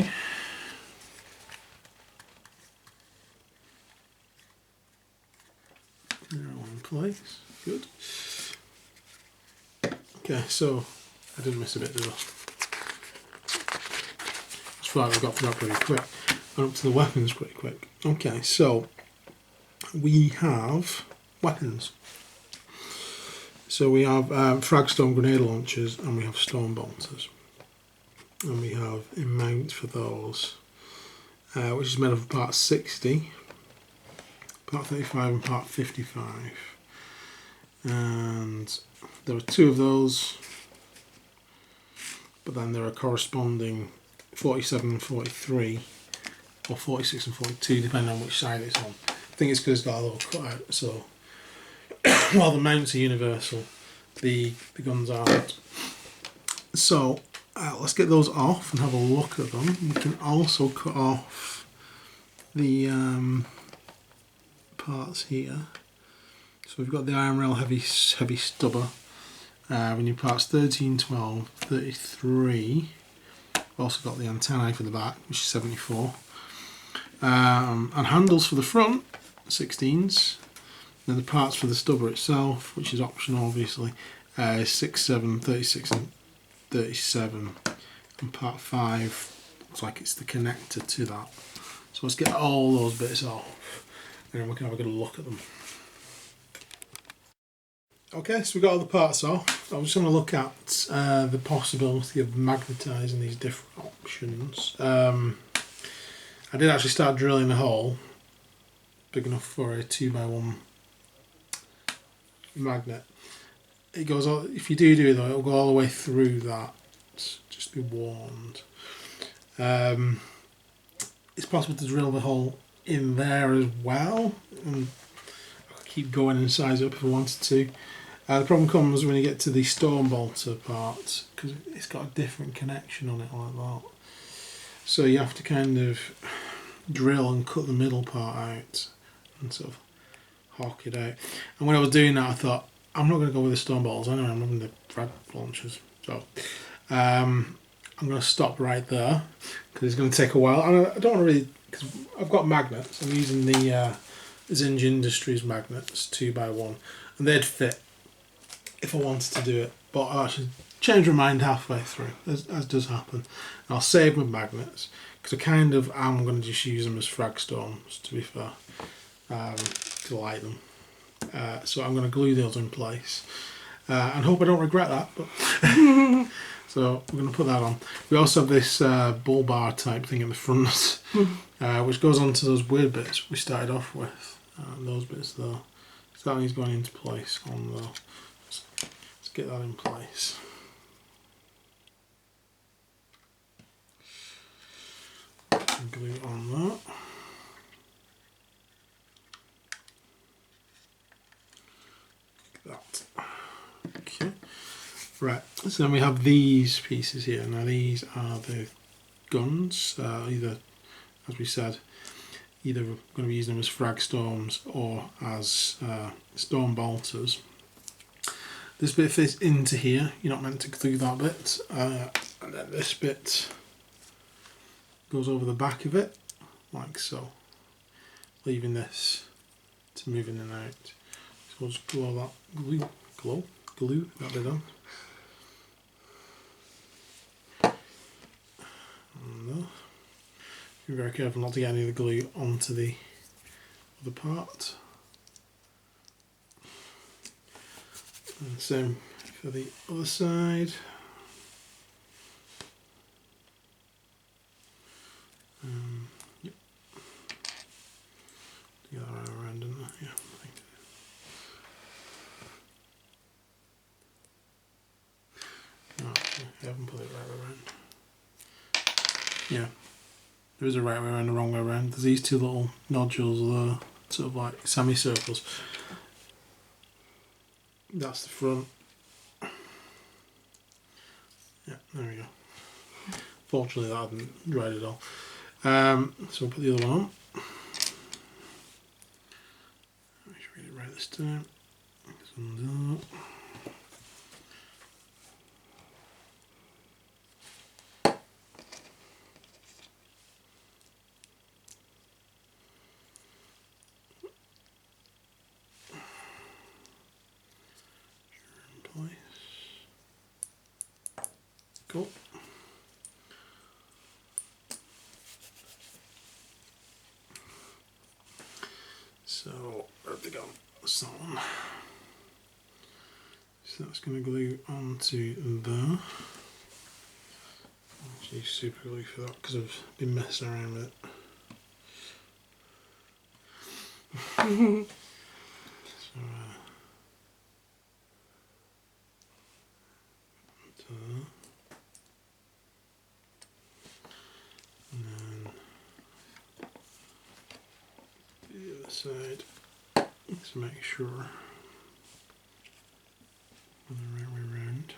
They're all in place. Good. Okay, so I didn't miss a bit, did I? That's right, we got through that pretty quick. Went up to the weapons pretty quick. Okay, so we have weapons. So we have fragstone grenade launchers and we have stone bolters. And we have a mount for those, which is made up of part 60, part 35 and part 55. And there are two of those, but then there are corresponding 47 and 43, or 46 and 42, depending on which side it's on. I think it's because it's got a little cutout, so while the mounts are universal, the guns aren't. So let's get those off and have a look at them. We can also cut off the parts here. So we've got the iron rail heavy stubber. We need parts 13, 12, 33. We've also got the antennae for the back, which is 74. And handles for the front, 16s. Then the parts for the stubber itself, which is optional obviously, is 6, 7, 36 and 37. And part 5 looks like it's the connector to that. So let's get all those bits off and then we can have a good look at them. Okay, so we've got all the parts off. I was just going to look at the possibility of magnetising these different options. I did actually start drilling a hole big enough for a 2x1 magnet. It goes all, if you do it though, it'll go all the way through that. Just be warned. It's possible to drill the hole in there as well, and I could keep going and size it up if I wanted to. The problem comes when you get to the storm bolter part, because it's got a different connection on it like that. So you have to kind of drill and cut the middle part out and sort of hawk it out. And when I was doing that, I thought, I'm not going to go with the storm bolters anyway, I'm having the frag launchers. So I'm going to stop right there because it's going to take a while. And I don't want to really, because I've got magnets. I'm using the Zinj Industries magnets 2x1, and they'd fit if I wanted to do it. But I'll actually change my mind halfway through, as does happen. And I'll save my magnets because I kind of am going to just use them as frag storms, to be fair, to light them. So I'm going to glue those in place and hope I don't regret that. But so we're going to put that on. We also have this bull bar type thing in the front, which goes onto those weird bits we started off with. Those bits there. So that needs going into place on there. Let's get that in place. And glue on that. Like that. Okay. Right, so then we have these pieces here. Now these are the guns, either, as we said, either we're going to be using them as frag storms or as storm bolters. This bit fits into here, you're not meant to glue that bit, and then this bit goes over the back of it, like so, leaving this to move in and out. So we'll just glue that, glue that bit on. Be very careful not to get any of the glue onto the other part. And same for the other side. Yep. The other way around, didn't I? Yeah, I think. No, I haven't put it right around. Yeah. There is a right way around and a wrong way around. There's these two little nodules there, sort of like semicircles. That's the front. Yeah, there we go. Fortunately that hadn't dried at all. So we'll put the other one on. Make sure we get it right this time. Undo that. Cool. So where have they gone? That's that one. So that's going to glue onto there. Actually super glue for that because I've been messing around with it. So side. Let's make sure we're the right way round.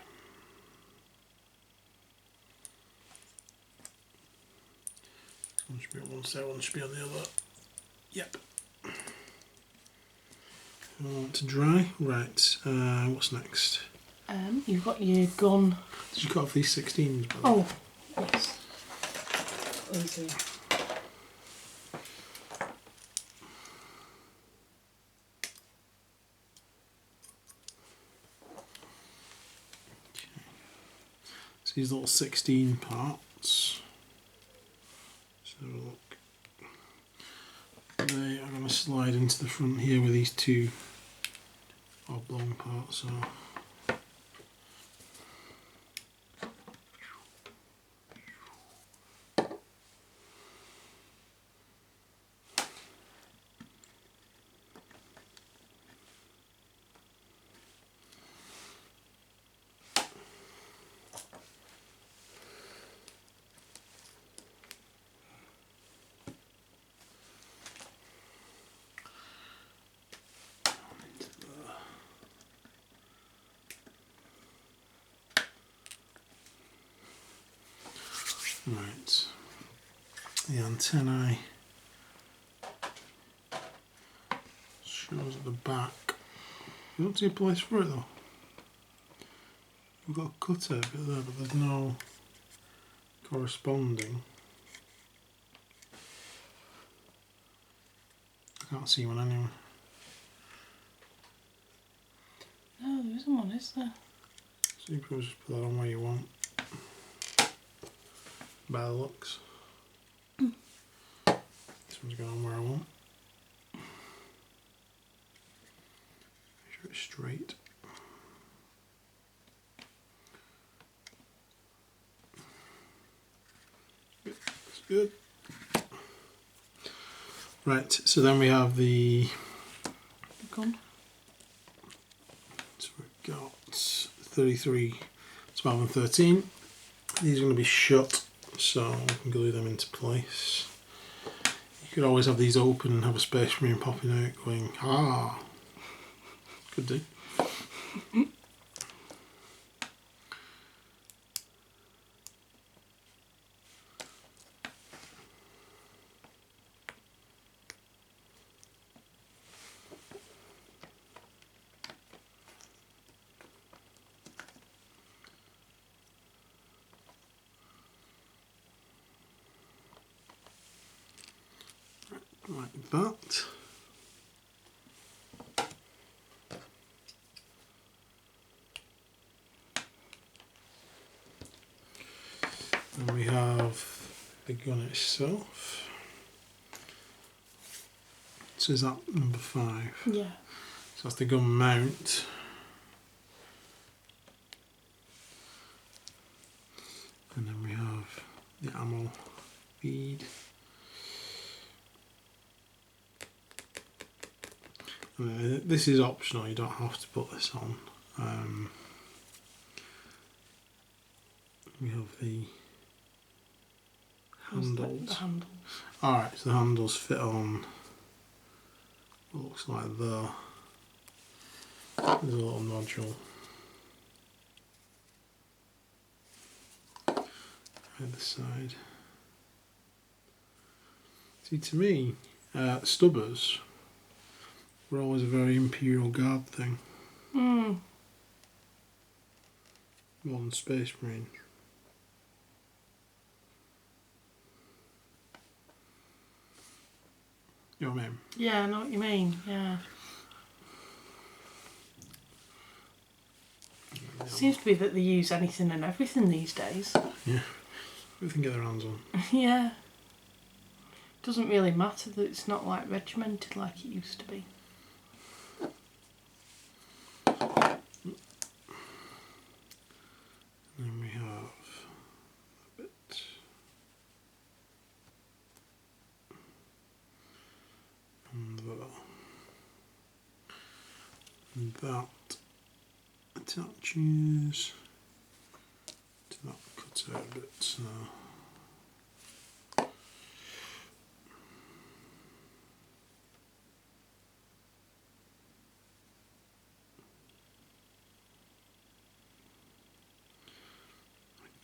One should be on one side, one should be on the other. Yep. I want to dry. Right, what's next? You've got your gun. Did you cut off these 16s? Oh, yes. Easy. So these little 16 parts. So look. They are going to slide into the front here where these two oblong parts are. Right, the antennae shows at the back. You don't see a place for it though. We've got a cutter bit there, but there's no corresponding. I can't see one anywhere. No, there isn't one, is there? So you can just put that on where you want. By the looks. This one's going on where I want. Make sure it's straight. Good. That's good. Right, so then we have the Gun. So we've got 33, 12 and 13. These are going to be shut, so we can glue them into place. You could always have these open and have a space marine popping out going, ah, could do. Like that. Then we have the gun itself. So is that number 5? Yeah. So that's the gun mount. And then we have the ammo feed. This is optional, you don't have to put this on. We have the handles. The handle. Alright, so the handles fit on what looks like there. There's a little nodule. Either side. See, to me, stubbers were always a very Imperial Guard thing. Hmm. More than Space Marine. You know what I mean? Yeah, I know what you mean, yeah. Seems to be that they use anything and everything these days. Yeah. We can get their hands on. Yeah. Doesn't really matter that it's not like regimented like it used to be. And then we have a bit. And that attaches to that cutout bit now.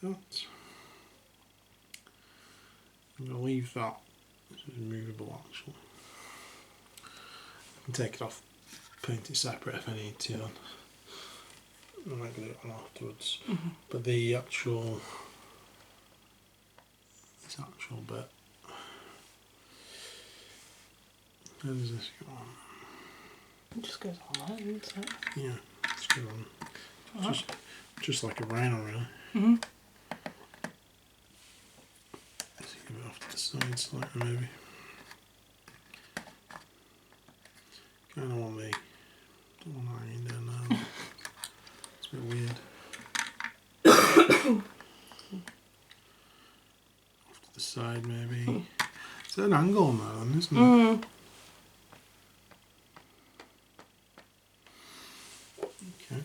that. I'm going to leave that. This is movable actually. I can take it off, paint it separate if I need to then. I might do it on afterwards. But the actual, this actual bit, how does this go on? It just goes on there, doesn't it? Yeah, it's good on. Just like a rhino really. Let's give it off to the side slightly maybe. Kind of want the, don't want that hanging down now. It's a bit weird. Off to the side maybe. It's at an angle now then, isn't it? Okay.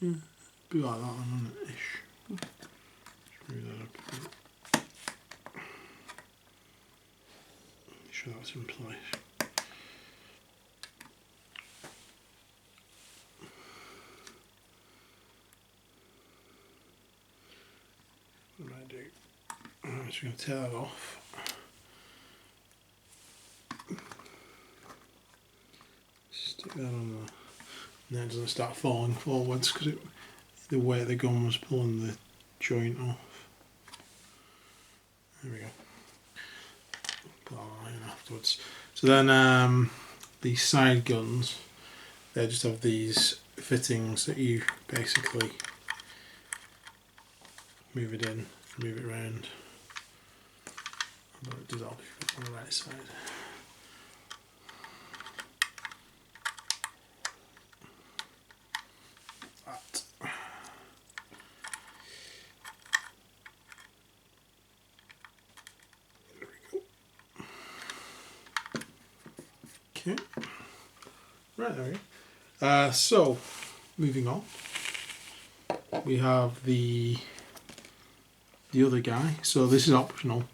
Yeah, be like that then, wouldn't it? Ish. Screw that up a bit. Make sure that's in place. What I do? I'm just going to tear that off. Stick that on the. And then it doesn't start falling forwards because the weight of the gun was pulling the joint off. There we go. Put that in afterwards. So then these side guns, they just have these fittings that you basically move it in, move it around. But it does all on the right side. That. There we go. Okay. Right, there we go. So, moving on. We have the other guy. So this is optional.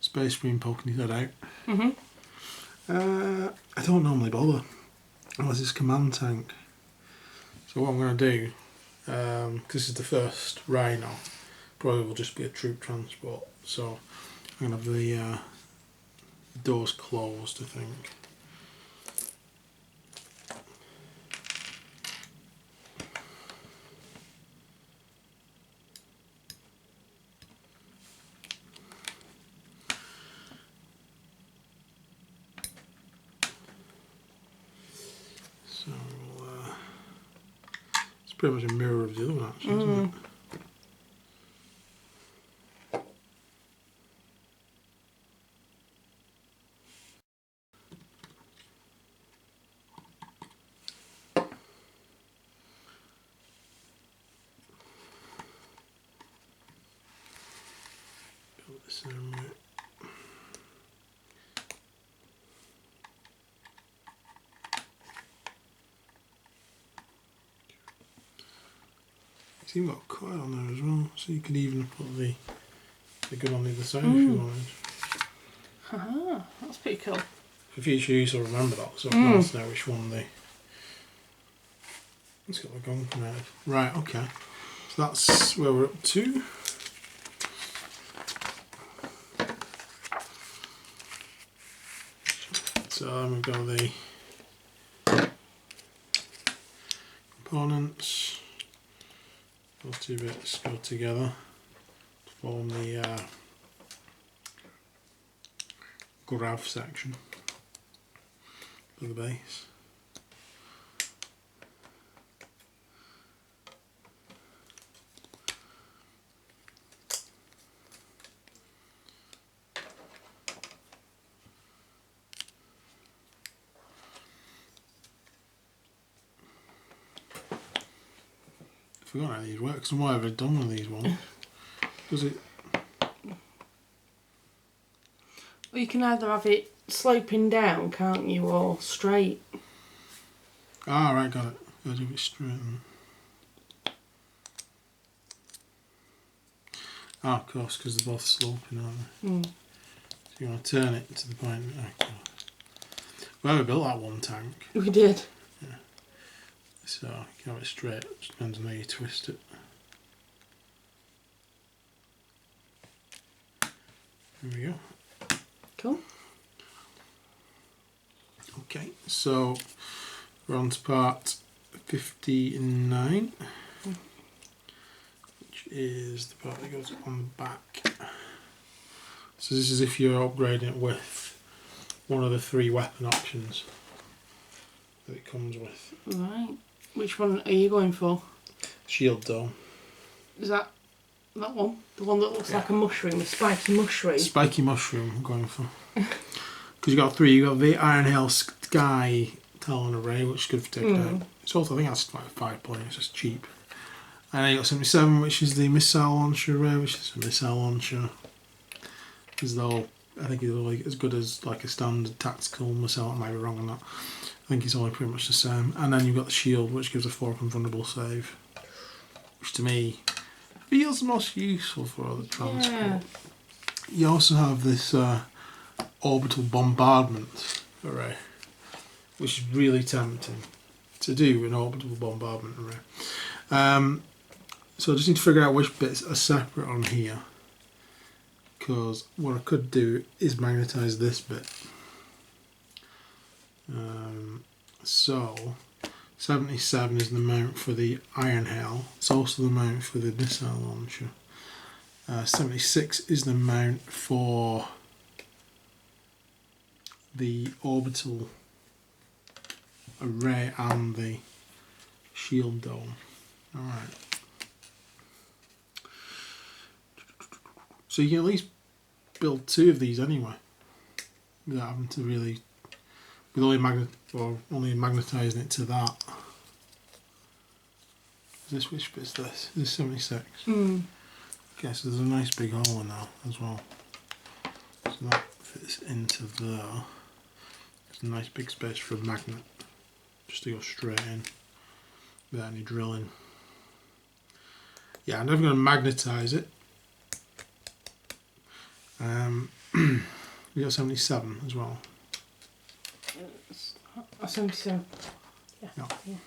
Space Marine poking his head out. I don't normally bother unless it's command tank. So what I'm going to do, because this is the first Rhino, probably will just be a troop transport. So I'm going to have the doors closed, I think. So it's pretty much a mirror of the other one actually, isn't it? Got the same way. It's even got a coil on there as well, so you could even put the gun on the other side if you wanted. Haha, that's pretty cool. For future use, I'll remember that, so I can also know which one the. Let's get the gun from out. Right, okay. So that's where we're up to. So then we've got the components. Those two bits go together to form the grav section for the base. I forgot how these work, because what have I done with these ones? Does it? Well, you can either have it sloping down, can't you, or straight. Ah, right, got it. Gotta do it straight then. Ah, of course, because they're both sloping, aren't they? So you want to turn it to the point. Okay. Well, we built that one tank. We did. Yeah. So you can have it straight. It just depends on how you twist it. There we go. Cool. Okay, so we're on to part 59, which is the part that goes on the back. So this is if you're upgrading it with one of the 3 weapon options that it comes with. Right. Which one are you going for? Shield dome. Is that one? The one that looks like a mushroom, a spiky mushroom? Spiky mushroom I'm going for. Because you got 3, you got the Iron Hail Sky Talon Array, which is good for taking out. It's also, I think that's like 5 points, it's cheap. And then you got 77, which is the Missile Launcher Array, which is a missile launcher. As though, I think it's like as good as like a standard tactical missile, I might be wrong on that. I think it's only pretty much the same. And then you've got the shield, which gives a 4 up and vulnerable save. Which to me feels the most useful for other transport. Yeah. You also have this orbital bombardment array, which is really tempting to do an orbital bombardment array. So I just need to figure out which bits are separate on here, because what I could do is magnetise this bit. So 77 is the mount for the Iron Hail. It's also the mount for the missile launcher. 76 is the mount for the orbital array and the shield dome. Alright. So you can at least build 2 of these anyway, without having to really, with only magnetising it to that. Which bit's this? This is 76. Okay, so there's a nice big hole in there as well. So that fits into there. There's a nice big space for a magnet, just to go straight in without any drilling. Yeah, I'm never going to magnetise it. We got 77 as well. 77. Yeah. Yeah.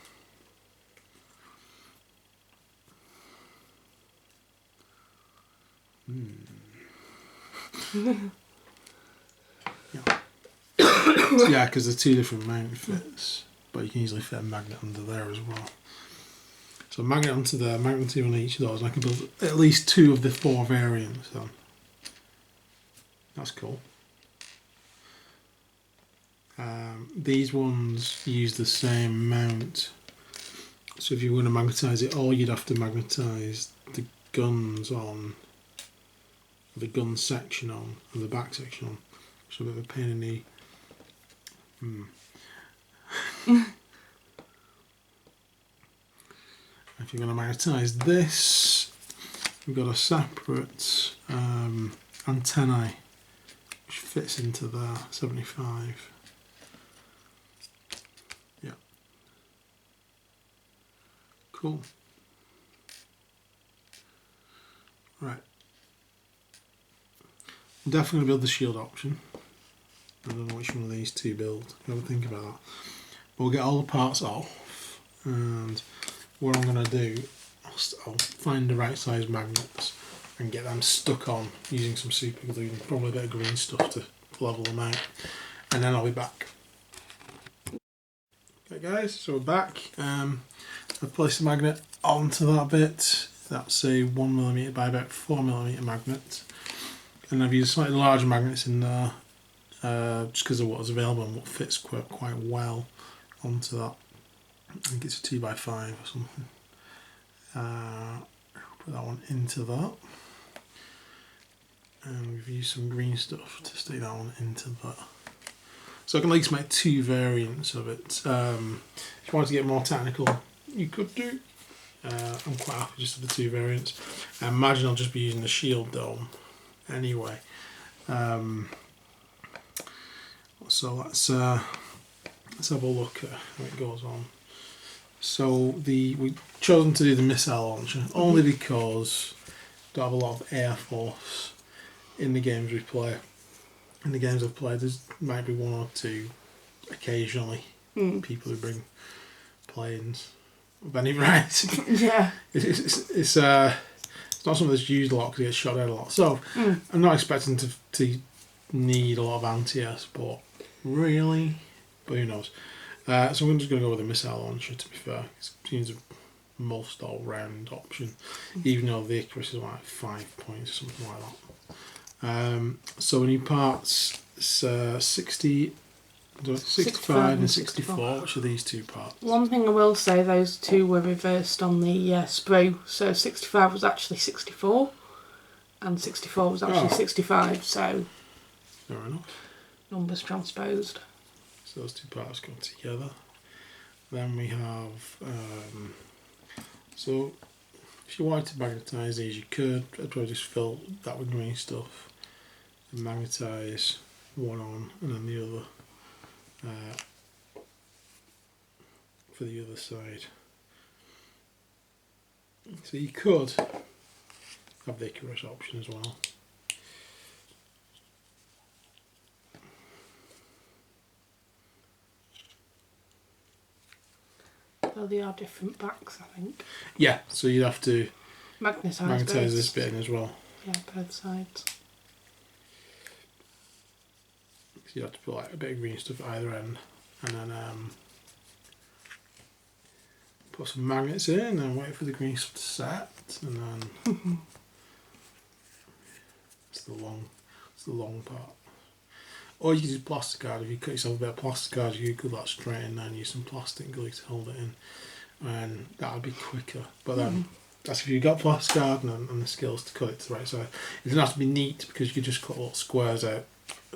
Yeah, because they're 2 different mount fits, but you can easily fit a magnet under there as well. So a magnet onto there, magnet 2 on each of those, and I can build at least 2 of the 4 variants then. That's cool. These ones use the same mount, so if you want to magnetise it all, you'd have to magnetise the guns on, the gun section on, and the back section on. So a bit of a pain in the... If you're going to magnetise this, we've got a separate antennae which fits into there, 75. Yeah. Cool. Right. I'm definitely going to build the shield option. I don't know which one of these 2 build. Have a think about that. But we'll get all the parts off, and what I'm going to do, I'll find the right size magnets and get them stuck on using some super glue and probably a bit of green stuff to level them out, and then I'll be back. Okay guys, so we're back. I've placed the magnet onto that bit. That's a 1mm by about 4mm magnet, and I've used slightly larger magnets in there just because of what was available and what fits quite well onto that. I think it's a 2x5 or something. Put that one into that, and we've used some green stuff to stick that one into that. So I can at least make 2 variants of it. If you wanted to get more technical, you could do. I'm quite happy just with the 2 variants. I imagine I'll just be using the shield dome anyway. So let's have a look at how it goes on. So we've chosen to do the missile launcher only because we don't have a lot of air force in the games we play. in the games I've played, there might be one or two occasionally people who bring planes of any variety. Yeah. It's not something that's used a lot because it gets shot out a lot. So I'm not expecting to need a lot of anti-air, but really, but who knows? So I'm just going to go with a missile launcher, to be fair. It seems a most all-round option, even though the accuracy is like 5 points or something like that. So we need parts 65 and 64, which are these two parts. One thing I will say, those two were reversed on the sprue. So 65 was actually 64, and 64 was actually 65, so... Fair enough. Numbers transposed. So those two parts go together. Then we have... so if you wanted to magnetise these, you could. I'd probably just fill that with green stuff and magnetise one on and then the other for the other side. So you could have the Icarus option as well. Well, they are different backs, I think. Yeah, so you'd have to magnetise this bit in as well. Yeah, both sides. So you have to put like a bit of green stuff at either end, and then put some magnets in, and then wait for the green stuff to set, and then it's the long part. Or you can use plastic card. If you cut yourself a bit of plastic card, you could glue that straight in there and use some plastic glue to hold it in, and that would be quicker. But then that's if you've got plastic card and the skills to cut it to the right size. It doesn't have to be neat because you can just cut little squares out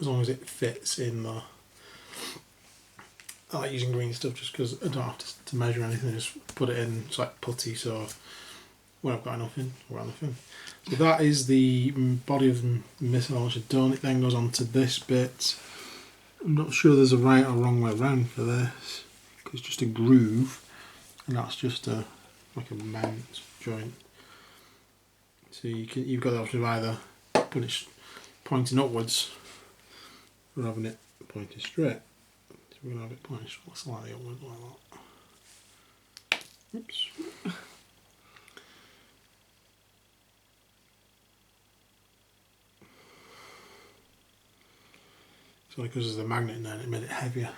as long as it fits in the. I like using green stuff just because I don't have to measure anything. Just put it in. It's like putty, so when I've got enough in, I've got enough in. So that is the body of the missile launcher done. It then goes on to this bit. I'm not sure there's a right or wrong way around for this, because it's just a groove, and that's just like a mount joint. So you've got the option of either putting it pointing upwards or having it pointing straight. So we're going to have it pointing slightly upwards like that. Oops. So because there's the magnet in there, it made it heavier.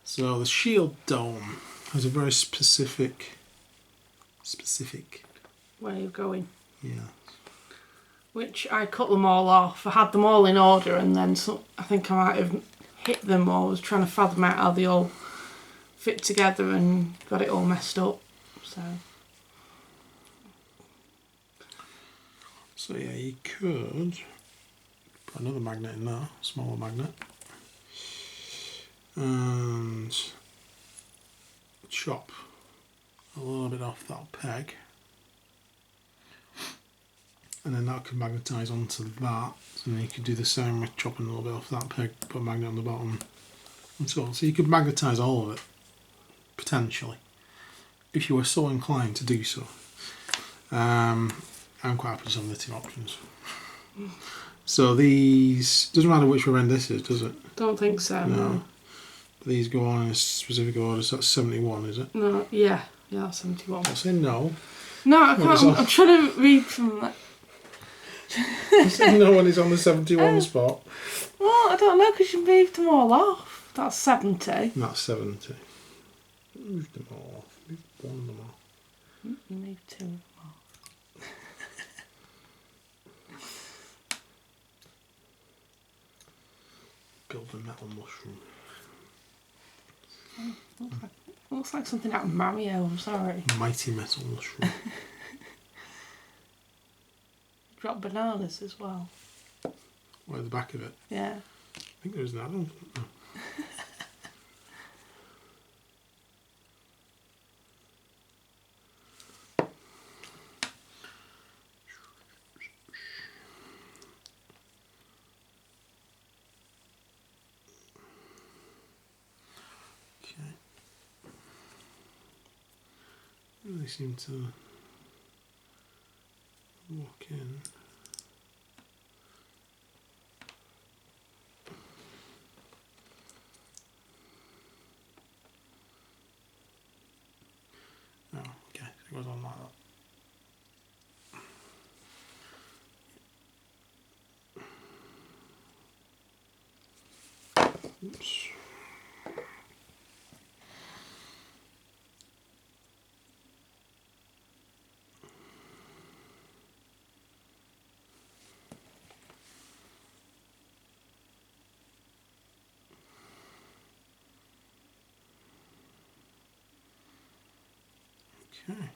So the shield dome has a very specific way of going. Yeah. Which I cut them all off. I had them all in order, and then I think I might have hit them, or was trying to fathom out how they all fit together and got it all messed up. So yeah, you could put another magnet in there, smaller magnet, and chop a little bit off that peg, and then that could magnetise onto that, and then you could do the same with chopping a little bit off that peg, put a magnet on the bottom, and so on. So you could magnetise all of it, potentially, if you were so inclined to do so. I'm quite happy to have the two options. So these, doesn't matter which end this is, does it? Don't think so, no. These go on in a specific order, so that's 71, is it? No, yeah, that's 71. I say no. No, I can't, I'm trying to read from that. You said no one is on the 71 spot. Well, I don't know, because you moved them all off. That's 70. And that's 70. Moved them all off. Moved one of them off. You moved two of them off. Build a metal mushroom. Looks like something out of Mario, I'm sorry. Mighty metal mushroom. Drop bananas as well. Where at the back of it? Yeah. I think there's an add-on. No. They seem to Walk in. Oh, okay, it goes on like that. Oops. Okay.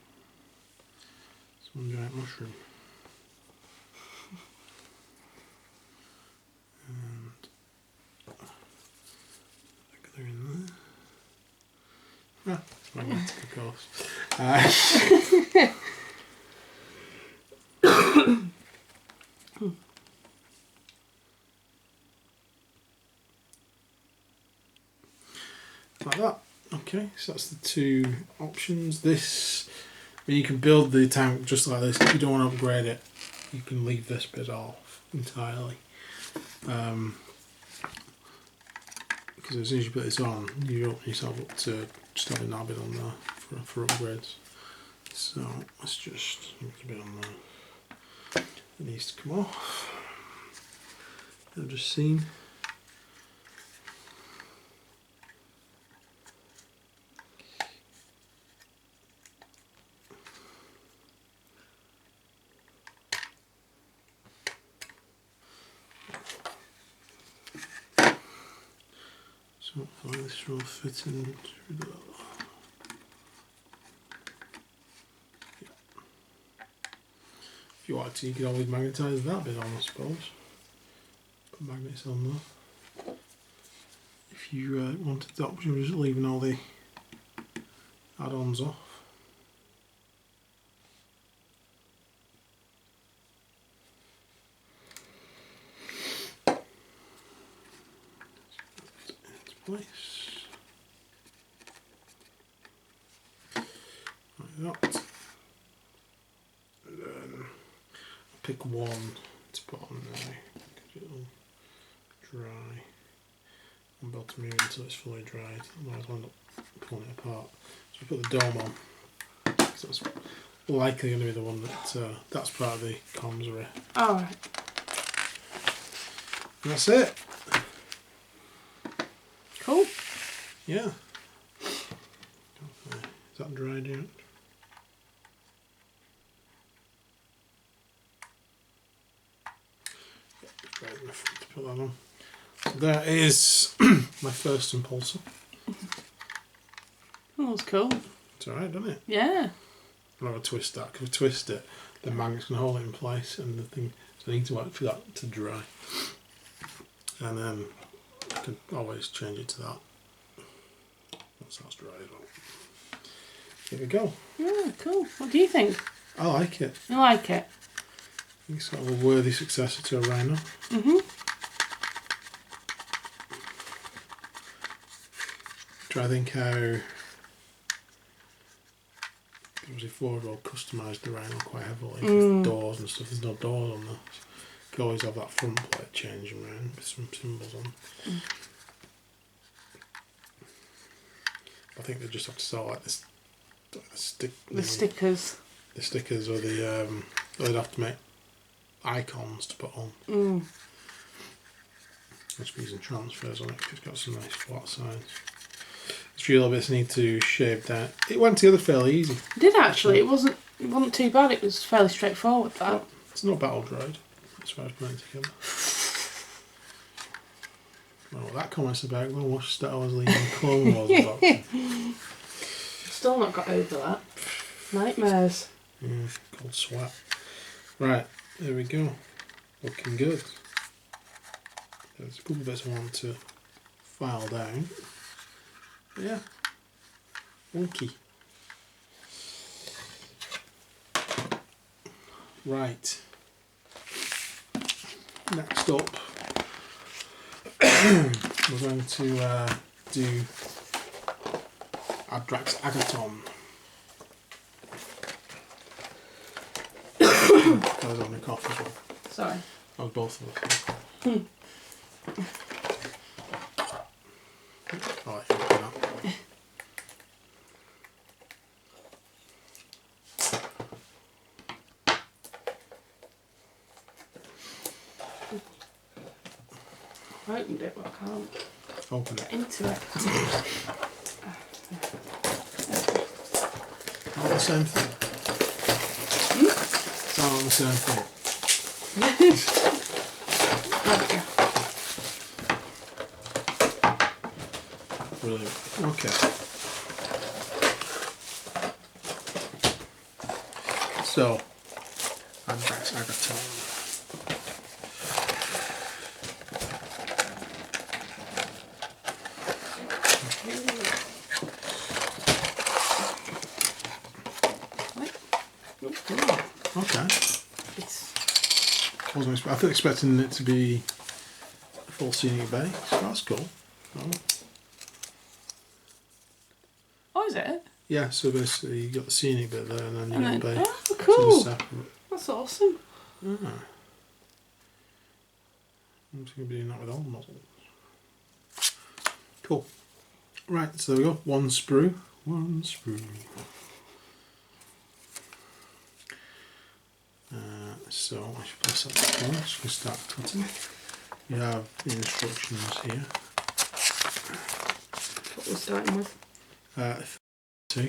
It's one giant mushroom. And they're in there. Ah, it's magnetic, of course. Like that. Okay, so that's the two options. This, I mean, you can build the tank just like this. If you don't want to upgrade it, you can leave this bit off entirely. Because as soon as you put this on, you open yourself up to just having that bit on there for upgrades. So let's just put a bit on there. It needs to come off. I've just seen. So hopefully this will fit in through that. Yeah. If you want to, you could always magnetise that bit on, I suppose. Put magnets on there. If you wanted the option of just leaving all the add-ons off. Place like that, and then I'll pick one to put on there because it'll dry. I'm about to move it until it's fully dried, otherwise I'll end up pulling it apart. So I put the dome on because that's likely going to be the one that's part of the comms array. Alright. And that's it. Cool. Yeah. Is that dried yet? Dried enough to put that on. So there is my first impulsor. Oh, that's cool. It's alright, doesn't it? Yeah. I'll have a twist that, because if I twist it, the magnet's going to hold it in place, and the thing, so I need to wait for that to dry. And then I can always change it to that. Once that's dry as well. Here we go. Yeah, cool. What do you think? I like it. You like it? I think it's sort of a worthy successor to a Rhino. Try to think how, obviously Ford all customised the Rhino quite heavily with doors and stuff. There's no doors on there. So you can always have that front plate changing around with some symbols on. I think they just have to sell like this, the stickers. The stickers, or the they'd have to make icons to put on. Must be using transfers on it because it's got some nice flat sides. There's a few little bits I need to shave down. It went together fairly easy. It did actually. It wasn't too bad. It was fairly straightforward. That. It's not battle dried. That's why I was putting it together. I don't know what that comment's about. I'm going to watch Star Wars leaving Clone Wars about. Still not got over that. Nightmares. Yeah, cold sweat. Right, there we go. Looking good. There's a couple of bits I want to file down. But yeah, wonky. Right. Next up, we're going to do Adrax Agatone. I was on a cough as well. Sorry. I was both of us. I'll let you open that. I opened it, but I can't Open it. get into it. Not the same thing. It's not the same thing. Brilliant. Okay. So, Adrax Agatone. Okay. I was expecting it to be a full scenic bay, so that's cool. Oh, is it? Yeah, so basically you got the scenic bit there and then you got the bay. Oh, cool. So That's awesome. I'm just going to be doing that with all models. Cool. Right, so there we go. One sprue. One sprue. So I should press that button. I'm just going to start cutting. You have the instructions here. What we're starting with. 2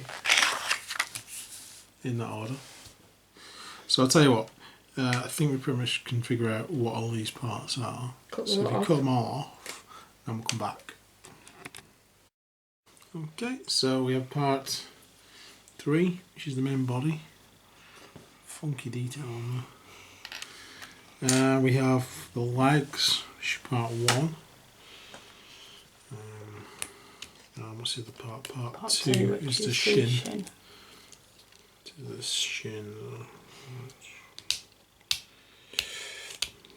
in that order. So I'll tell you what, I think we pretty much can figure out what all these parts are. So if you cut them all off, then we'll come back. Okay, so we have part 3, which is the main body. Funky detail on there. We have the legs, which is part 1. What's the other part? Part 2 is the shin. To the shin.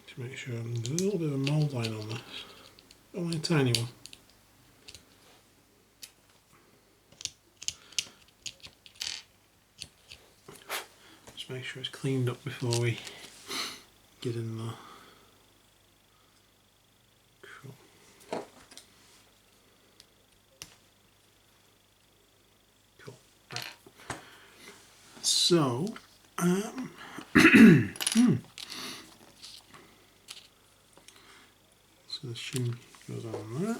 To make sure there's a little bit of a mould line on this. Only a tiny one. Just make sure it's cleaned up before we get in there. Cool. Cool. Right. So, so the shin goes on there.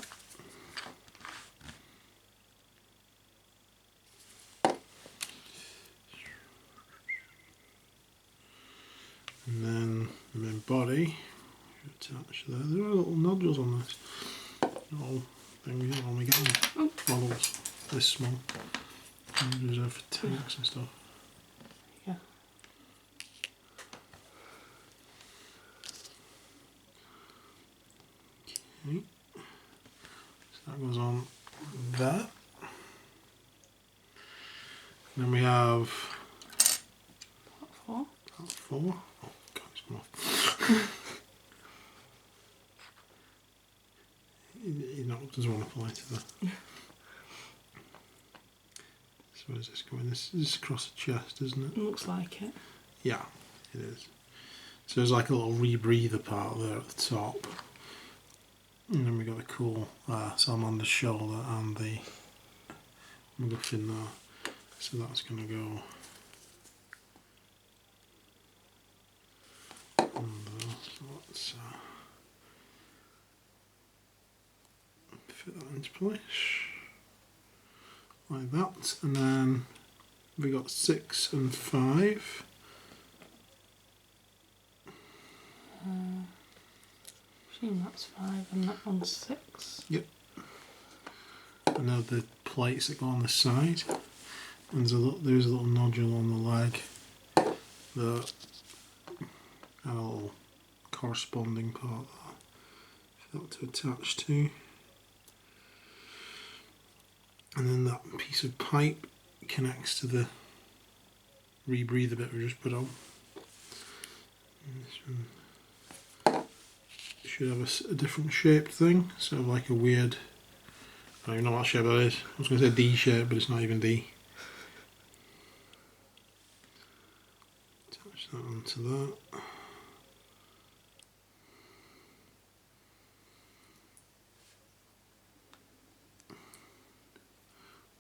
And then the main body attached there. There are little nodules on this. Little things you normally get on models this small. Reserved for tanks and stuff. Yeah. Okay. So that goes on there. And then we have Part 4. part 4. Oh god, it's come off. He doesn't want to apply to the. So where does this go in? This is across the chest, isn't it? Looks like it. Yeah, it is. So there's like a little rebreather part there at the top. And then we got a cool salamander shoulder and the MacGuffin there. So that's going to go on there. So let's fit that into place. Like that. And then we got 6 and 5. I assume that's 5 and that one's 6. Yep. And now the plates that go on the side. And there's a little nodule on the leg that had a little corresponding part there for that to attach to. And then that piece of pipe connects to the rebreather bit we just put on. And this one should have a different shaped thing, sort of like a weird, I don't even know what shape that is. I was going to say D shape, but it's not even D. Attach that onto that.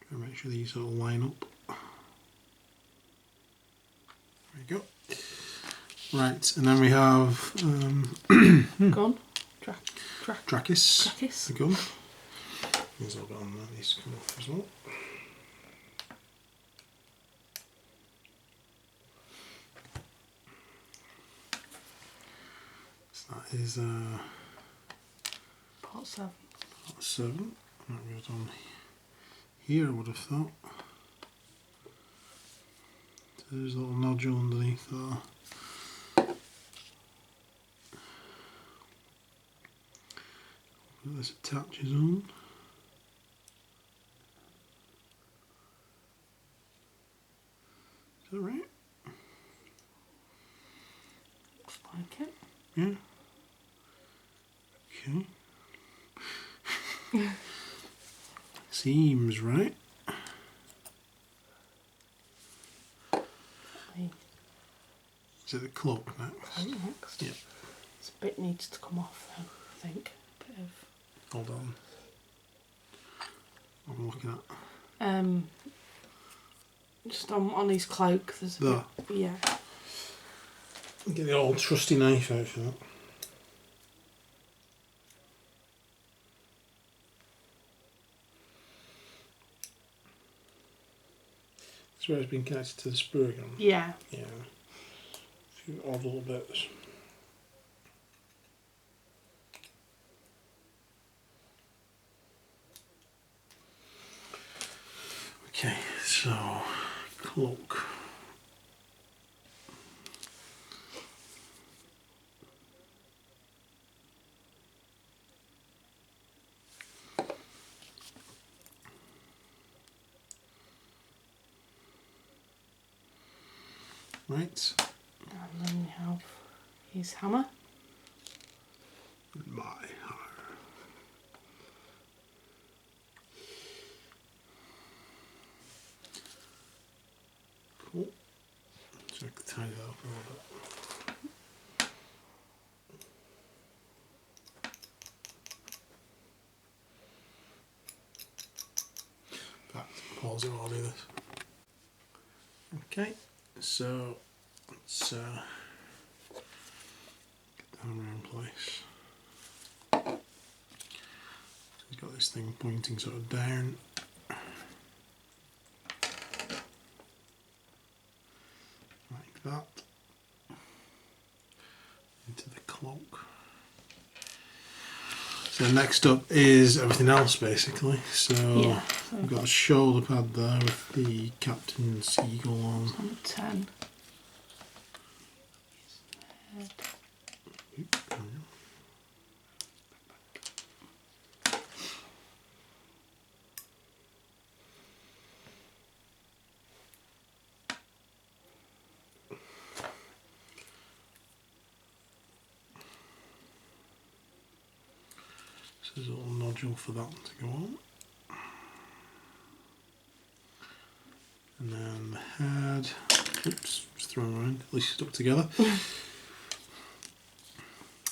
Try and make sure these all line up. There we go. Right, and then we have Gun. Drachis. The gun. There's a little bit on that needs to come off as well. So that is Part 7. Part 7. That goes on here, I would have thought. So there's a little nodule underneath there. This attaches on. Is that right? Looks like it. Yeah. Okay. Seems right. Is it the cloak next? Next. Yep. This bit needs to come off though, I think. Bit of. Hold on. What am I looking at? Just on his cloak, there's a bit, yeah. Get the old trusty knife out for that. That's where it's been connected to the spur gun. Yeah. Yeah. A few odd little bits. Okay, so cloak. Right. And then we have his hammer. My hammer. Cool. So I can tidy that up a little bit. In fact, pause it while I do this. Okay, so let's get the hammer in place. He's got this thing pointing sort of down. Like that. Into the cloak. So next up is everything else basically. So Yeah. we've got a shoulder pad there with the captain's eagle on. It's number 10. His head. So there's a little nodule for that to go on. And then the head, oops, just thrown around, at least stuck together.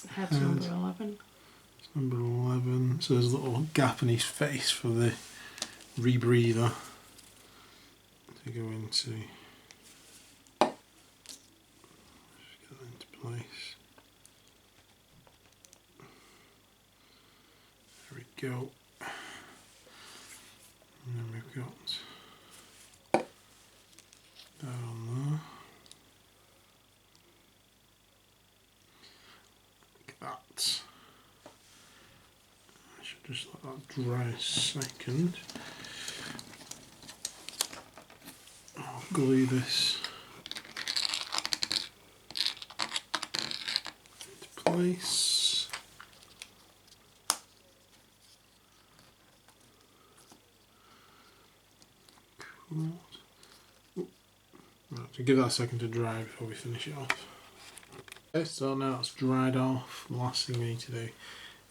Head's number 11. It's number 11, so there's a little gap in his face for the rebreather to go into. Just get that into place. There we go. And then we've got that on there. Like that. I should just let that dry a second. I'll glue this into place. Cool. Right, so give that a second to dry before we finish it off. Okay, so now it's dried off, the last thing we need to do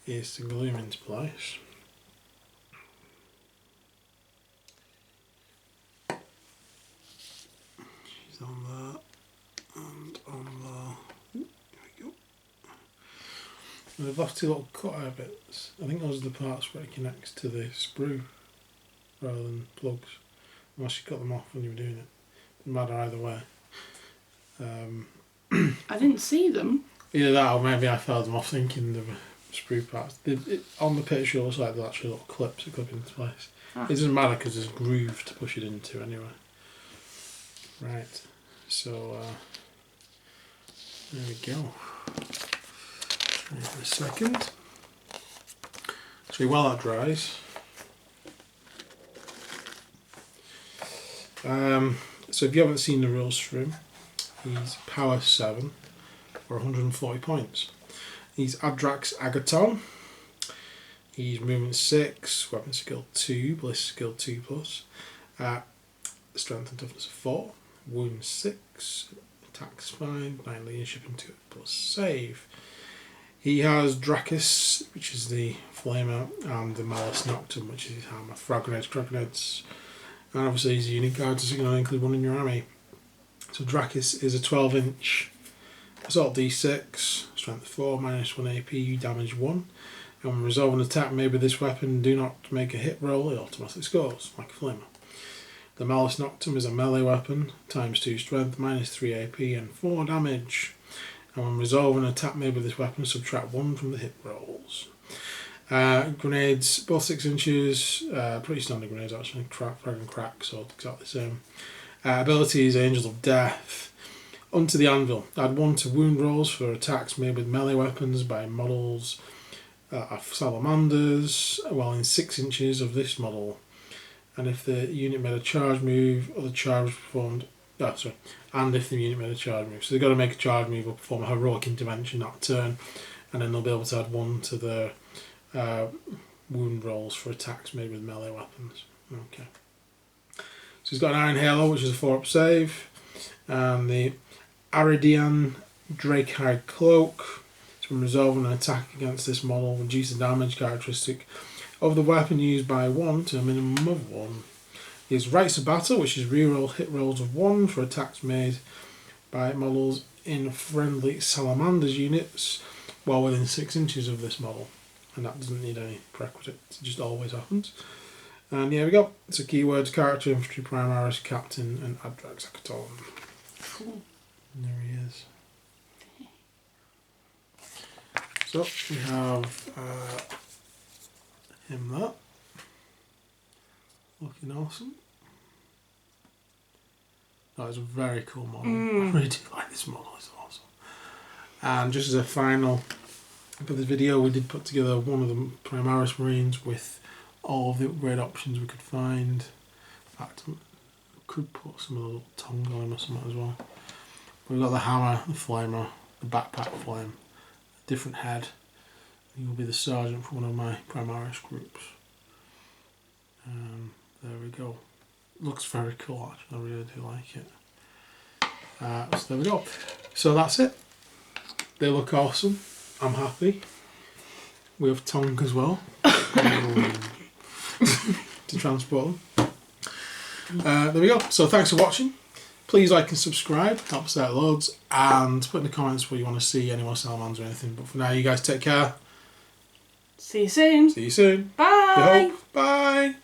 is to glue him into place. She's on there, and And they've left 2 little cutout bits. I think those are the parts where it connects to the sprue rather than plugs. Unless you cut them off when you were doing it. Doesn't matter either way. I didn't see them. Either that or maybe I fell them off thinking they were sprue parts. On the picture it looks like they're actually little clips that clip into place. It doesn't matter because there's a groove to push it into anyway. Right, so there we go. Wait for a second. So while that dries, so if you haven't seen the rules for him, he's power 7 for 140 points. He's Adrax Agatone. He's movement 6, weapon skill 2, ballistic skill 2+, strength and toughness 4, wound 6, attack's 5, 9 leadership and 2 plus save. He has Dracus, which is the flamer, and the Malus Noctum, which is his hammer. Frag grenades, crack grenades, and obviously he's a unique card, so you can only include 1 in your army. So Dracus is a 12-inch assault d6, strength 4, -1 AP, damage 1. And when resolve an attack made with this weapon, do not make a hit roll, it automatically scores, like a flamer. The Malus Noctum is a melee weapon, ×2 strength, -3 AP and 4 damage. And when resolve an attack made with this weapon, subtract 1 from the hit rolls. Grenades, both 6 inches, pretty standard grenades actually, frag and crack, so exactly the same. Abilities, Angel of Death. Onto the Anvil, add 1 to wound rolls for attacks made with melee weapons by models of salamanders, while in 6 inches of this model. And if the unit made a charge move, or the charge was performed, and if the unit made a charge move. So they've got to make a charge move or perform a heroic intervention that turn, and then they'll be able to add 1 to their wound rolls for attacks made with melee weapons. Okay. So he's got an Iron Halo, which is a 4-up save, and the Aridian Drakehide Cloak. So when resolving an attack against this model, reduce the damage characteristic of the weapon used by 1 to a minimum of 1. He has Rites of Battle, which is reroll hit rolls of 1 for attacks made by models in friendly Salamanders units while within 6 inches of this model. And that doesn't need any prerequisites, it just always happens. And here we go. So keywords: character, infantry, primaris, captain, and Adrax Agatone. Cool. And there he is. So we have him there. Looking awesome. That is a very cool model. I really do like this model, it's awesome. And just as a final for this video, we did put together one of the Primaris Marines with all of the upgrade options we could find. In fact, we could put some of the little tongue on him or something as well. We've got the hammer, the flamer, the backpack flame, a different head. He will be the sergeant for one of my Primaris groups. There we go. Looks very cool actually, I really do like it. So there we go. So that's it. They look awesome. I'm happy. We have tongue as well to transport them. There we go. So thanks for watching. Please like and subscribe, helps out loads, and put in the comments what you want to see, any more salamanders or anything. But for now, you guys take care. See you soon. See you soon. Bye. Bye.